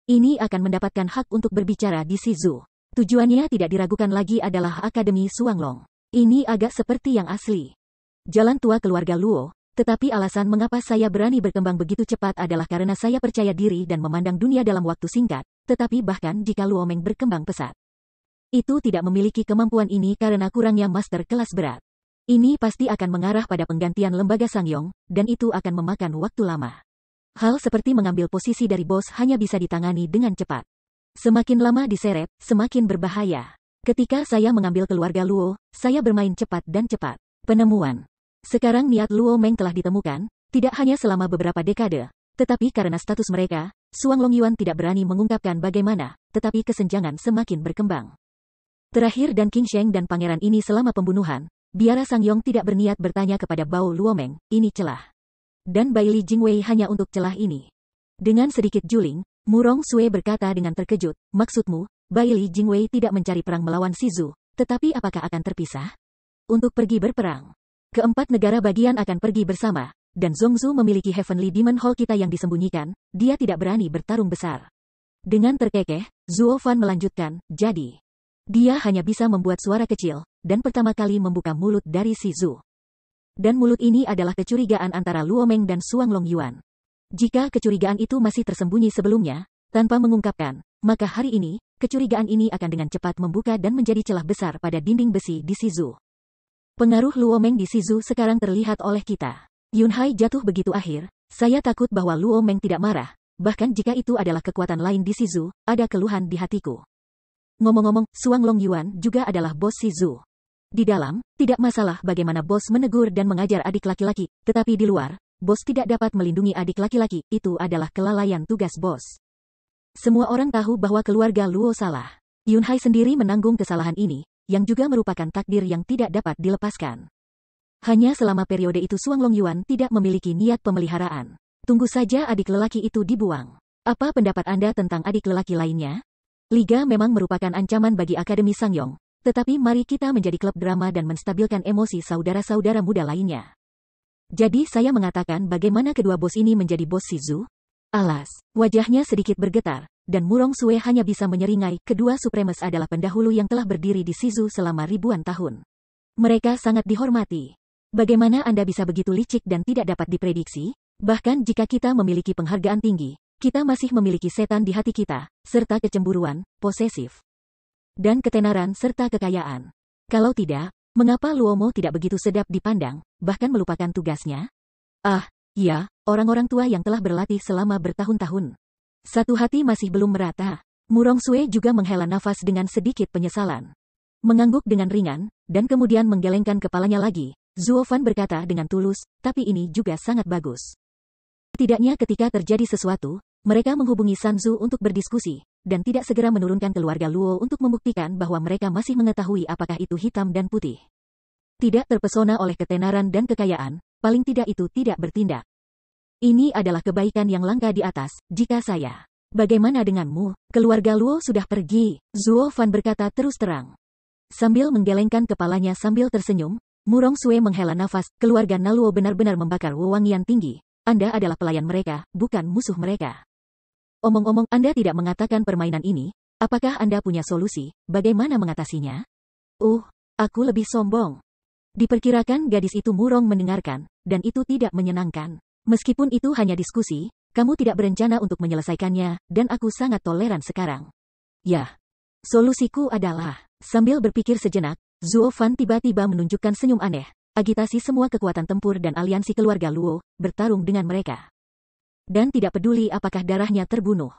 Ini akan mendapatkan hak untuk berbicara di Shizu. Tujuannya tidak diragukan lagi adalah Akademi Suanglong. Ini agak seperti yang asli. Jalan tua keluarga Luo, tetapi alasan mengapa saya berani berkembang begitu cepat adalah karena saya percaya diri dan memandang dunia dalam waktu singkat, tetapi bahkan jika Luo Meng berkembang pesat. Itu tidak memiliki kemampuan ini karena kurangnya master kelas berat. Ini pasti akan mengarah pada penggantian lembaga Sangyong, dan itu akan memakan waktu lama. Hal seperti mengambil posisi dari bos hanya bisa ditangani dengan cepat. Semakin lama diseret, semakin berbahaya. Ketika saya mengambil keluarga Luo, saya bermain cepat dan cepat. Penemuan. Sekarang niat Luo Meng telah ditemukan, tidak hanya selama beberapa dekade, tetapi karena status mereka, Suanglong Yuan tidak berani mengungkapkan bagaimana, tetapi kesenjangan semakin berkembang. Terakhir dan King Sheng dan pangeran ini selama pembunuhan, biara Sangyong tidak berniat bertanya kepada Bao Luo Meng, ini celah. Dan Bai Li Jingwei hanya untuk celah ini. Dengan sedikit juling, Murong Sue berkata dengan terkejut, maksudmu, Bai Li Jingwei tidak mencari perang melawan Shizu, tetapi apakah akan terpisah? Untuk pergi berperang. Keempat negara bagian akan pergi bersama, dan Zhongzhu memiliki Heavenly Demon Hall kita yang disembunyikan, dia tidak berani bertarung besar. Dengan terkekeh, Zuo Fan melanjutkan, jadi, dia hanya bisa membuat suara kecil, dan pertama kali membuka mulut dari Shizu. Dan mulut ini adalah kecurigaan antara Luo Meng dan Suanglong Yuan. Jika kecurigaan itu masih tersembunyi sebelumnya, tanpa mengungkapkan, maka hari ini, kecurigaan ini akan dengan cepat membuka dan menjadi celah besar pada dinding besi di Shizu. Pengaruh Luo Meng di Shizu sekarang terlihat oleh kita. Yun Hai jatuh begitu akhir, saya takut bahwa Luo Meng tidak marah, bahkan jika itu adalah kekuatan lain di Shizu, ada keluhan di hatiku. Ngomong-ngomong, Suanglong Yuan juga adalah bos Shizu. Di dalam, tidak masalah bagaimana bos menegur dan mengajar adik laki-laki, tetapi di luar, bos tidak dapat melindungi adik laki-laki, itu adalah kelalaian tugas bos. Semua orang tahu bahwa keluarga Luo salah. Yun Hai sendiri menanggung kesalahan ini, yang juga merupakan takdir yang tidak dapat dilepaskan. Hanya selama periode itu Suanglong Yuan tidak memiliki niat pemeliharaan. Tunggu saja adik lelaki itu dibuang. Apa pendapat Anda tentang adik lelaki lainnya? Liga memang merupakan ancaman bagi Akademi Sangyong, tetapi mari kita menjadi klub drama dan menstabilkan emosi saudara-saudara muda lainnya. Jadi saya mengatakan bagaimana kedua bos ini menjadi bos Shizu? Alas, wajahnya sedikit bergetar, dan Murong Sue hanya bisa menyeringai, kedua Supremes adalah pendahulu yang telah berdiri di Shizu selama ribuan tahun. Mereka sangat dihormati. Bagaimana Anda bisa begitu licik dan tidak dapat diprediksi? Bahkan jika kita memiliki penghargaan tinggi, kita masih memiliki setan di hati kita, serta kecemburuan, posesif, dan ketenaran serta kekayaan. Kalau tidak, mengapa Luomo tidak begitu sedap dipandang, bahkan melupakan tugasnya? Ah, iya, orang-orang tua yang telah berlatih selama bertahun-tahun. Satu hati masih belum merata. Murong Sue juga menghela nafas dengan sedikit penyesalan. Mengangguk dengan ringan, dan kemudian menggelengkan kepalanya lagi, Zuo Fan berkata dengan tulus, tapi ini juga sangat bagus. Setidaknya ketika terjadi sesuatu, mereka menghubungi Sanzu untuk berdiskusi, dan tidak segera menurunkan keluarga Luo untuk membuktikan bahwa mereka masih mengetahui apakah itu hitam dan putih. Tidak terpesona oleh ketenaran dan kekayaan, paling tidak itu tidak bertindak. Ini adalah kebaikan yang langka di atas, jika saya. Bagaimana denganmu? Keluarga Luo sudah pergi, Zuo Fan berkata terus terang. Sambil menggelengkan kepalanya sambil tersenyum, Murong Sue menghela nafas, keluarga Naluo benar-benar membakar wewangian tinggi. Anda adalah pelayan mereka, bukan musuh mereka. Omong-omong Anda tidak mengatakan permainan ini, apakah Anda punya solusi, bagaimana mengatasinya? Aku lebih sombong. Diperkirakan gadis itu murung mendengarkan, dan itu tidak menyenangkan. Meskipun itu hanya diskusi, kamu tidak berencana untuk menyelesaikannya, dan aku sangat toleran sekarang. Ya, solusiku adalah, sambil berpikir sejenak, Zuo Fan tiba-tiba menunjukkan senyum aneh, agitasi semua kekuatan tempur dan aliansi keluarga Luo, bertarung dengan mereka. Dan tidak peduli apakah darahnya terbunuh.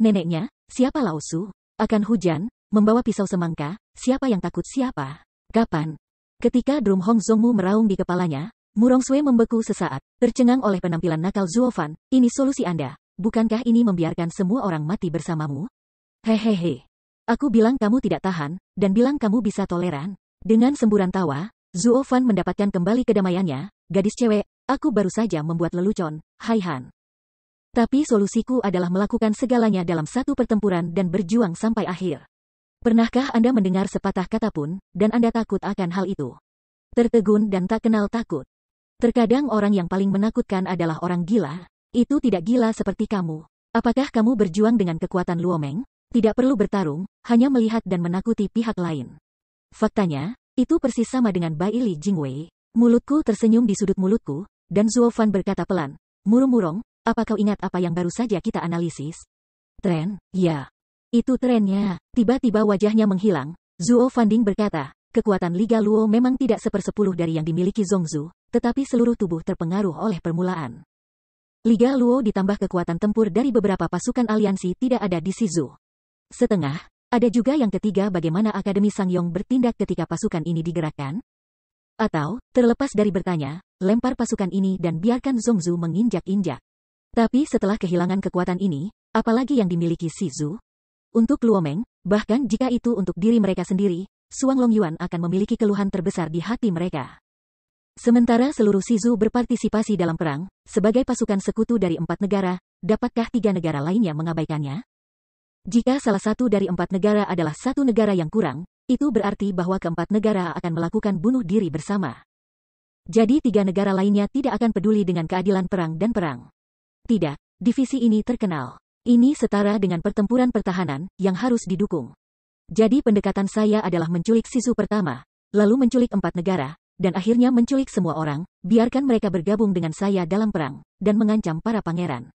Neneknya, siapa Lao Su? Akan hujan, membawa pisau semangka, siapa yang takut siapa? Kapan? Ketika drum Hong Zongmu meraung di kepalanya, Murong Sue membeku sesaat, tercengang oleh penampilan nakal Zuo Fan. Ini solusi Anda, bukankah ini membiarkan semua orang mati bersamamu? Hehehe. Aku bilang kamu tidak tahan, dan bilang kamu bisa toleran. Dengan semburan tawa, Zuo Fan mendapatkan kembali kedamaiannya. Gadis cewek, aku baru saja membuat lelucon, Hai Han. Tapi solusiku adalah melakukan segalanya dalam satu pertempuran dan berjuang sampai akhir. Pernahkah Anda mendengar sepatah kata pun, dan Anda takut akan hal itu? Tertegun dan tak kenal takut. Terkadang orang yang paling menakutkan adalah orang gila. Itu tidak gila seperti kamu. Apakah kamu berjuang dengan kekuatan Luomeng? Tidak perlu bertarung, hanya melihat dan menakuti pihak lain. Faktanya, itu persis sama dengan Bai Li Jingwei. Mulutku tersenyum di sudut mulutku, dan Zuo Fan berkata pelan, Murung-murung, apa kau ingat apa yang baru saja kita analisis? Tren, ya. Itu trennya. Tiba-tiba wajahnya menghilang. Zuo Fanding berkata, kekuatan Liga Luo memang tidak 1/10 dari yang dimiliki Zongzu, tetapi seluruh tubuh terpengaruh oleh permulaan. Liga Luo ditambah kekuatan tempur dari beberapa pasukan aliansi tidak ada di Shizu. Setengah, ada juga yang ketiga bagaimana Akademi Sangyong bertindak ketika pasukan ini digerakkan? Atau, terlepas dari bertanya, lempar pasukan ini dan biarkan Zongzu menginjak-injak. Tapi setelah kehilangan kekuatan ini, apalagi yang dimiliki Shizu? Untuk Luomeng, bahkan jika itu untuk diri mereka sendiri, Suang Longyuan akan memiliki keluhan terbesar di hati mereka. Sementara seluruh Shizu berpartisipasi dalam perang, sebagai pasukan sekutu dari 4 negara, dapatkah 3 negara lainnya mengabaikannya? Jika salah satu dari 4 negara adalah satu negara yang kurang, itu berarti bahwa keempat negara akan melakukan bunuh diri bersama. Jadi 3 negara lainnya tidak akan peduli dengan keadilan perang dan perang. Tidak, divisi ini terkenal. Ini setara dengan pertempuran pertahanan, yang harus didukung. Jadi pendekatan saya adalah menculik Shizu pertama, lalu menculik 4 negara, dan akhirnya menculik semua orang, biarkan mereka bergabung dengan saya dalam perang, dan mengancam para pangeran.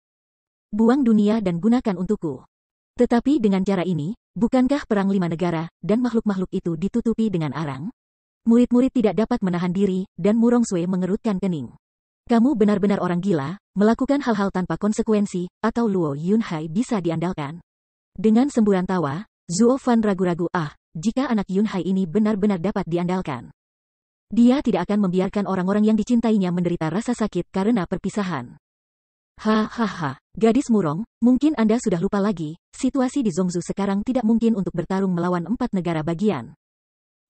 Buang dunia dan gunakan untukku. Tetapi dengan cara ini, bukankah perang 5 negara, dan makhluk-makhluk itu ditutupi dengan arang? Murid-murid tidak dapat menahan diri, dan Murong Sue mengerutkan kening. Kamu benar-benar orang gila, melakukan hal-hal tanpa konsekuensi, atau Luo Yunhai bisa diandalkan. Dengan semburan tawa, Zuo Fan ragu-ragu, jika anak Yunhai ini benar-benar dapat diandalkan. Dia tidak akan membiarkan orang-orang yang dicintainya menderita rasa sakit karena perpisahan. Hahaha, gadis murong, mungkin Anda sudah lupa lagi, situasi di Zongzu sekarang tidak mungkin untuk bertarung melawan 4 negara bagian.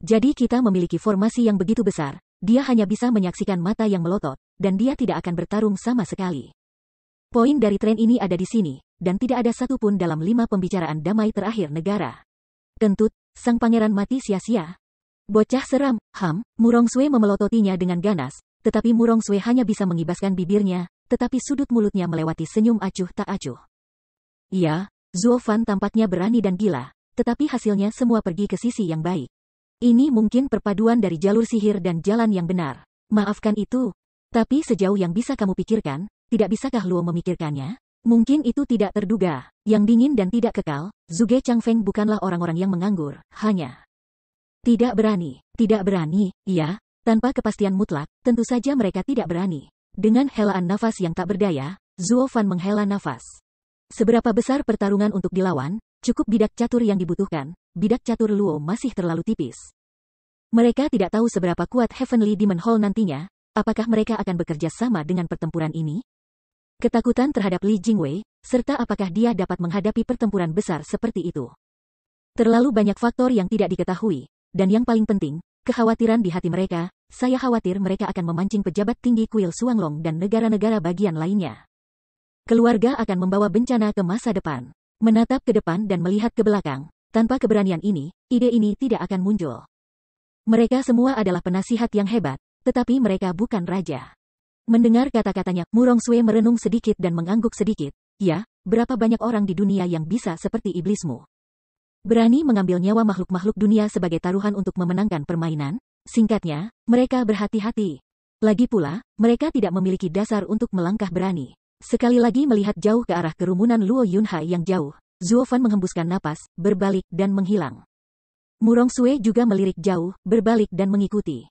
Jadi kita memiliki formasi yang begitu besar, dia hanya bisa menyaksikan mata yang melotot, dan dia tidak akan bertarung sama sekali. Poin dari tren ini ada di sini, dan tidak ada satupun dalam 5 pembicaraan damai terakhir negara. Kentut, sang pangeran mati sia-sia. Bocah seram, Murong Sue memelototinya dengan ganas, tetapi Murong Sue hanya bisa mengibaskan bibirnya, tetapi sudut mulutnya melewati senyum acuh tak acuh. Iya, Zuo Fan tampaknya berani dan gila, tetapi hasilnya semua pergi ke sisi yang baik. Ini mungkin perpaduan dari jalur sihir dan jalan yang benar. Maafkan itu. Tapi sejauh yang bisa kamu pikirkan, tidak bisakah Luo memikirkannya? Mungkin itu tidak terduga. Yang dingin dan tidak kekal, Zhuge Changfeng bukanlah orang-orang yang menganggur, hanya tidak berani, iya, tanpa kepastian mutlak, tentu saja mereka tidak berani. Dengan helaan nafas yang tak berdaya, Zuo Fan menghela nafas. Seberapa besar pertarungan untuk dilawan, cukup bidak catur yang dibutuhkan, bidak catur Luo masih terlalu tipis. Mereka tidak tahu seberapa kuat Heavenly Demon Hall nantinya, apakah mereka akan bekerja sama dengan pertempuran ini? Ketakutan terhadap Li Jingwei, serta apakah dia dapat menghadapi pertempuran besar seperti itu. Terlalu banyak faktor yang tidak diketahui, dan yang paling penting, kekhawatiran di hati mereka. Saya khawatir mereka akan memancing pejabat tinggi kuil Xuanglong dan negara-negara bagian lainnya. Keluarga akan membawa bencana ke masa depan. Menatap ke depan dan melihat ke belakang, tanpa keberanian ini, ide ini tidak akan muncul. Mereka semua adalah penasihat yang hebat, tetapi mereka bukan raja. Mendengar kata-katanya, Murong Sui merenung sedikit dan mengangguk sedikit. Ya, berapa banyak orang di dunia yang bisa seperti iblismu? Berani mengambil nyawa makhluk-makhluk dunia sebagai taruhan untuk memenangkan permainan? Singkatnya, mereka berhati-hati. Lagi pula, mereka tidak memiliki dasar untuk melangkah berani. Sekali lagi melihat jauh ke arah kerumunan Luo Yunhai yang jauh, Zuo Fan menghembuskan napas, berbalik dan menghilang. Murong Sui juga melirik jauh, berbalik dan mengikuti.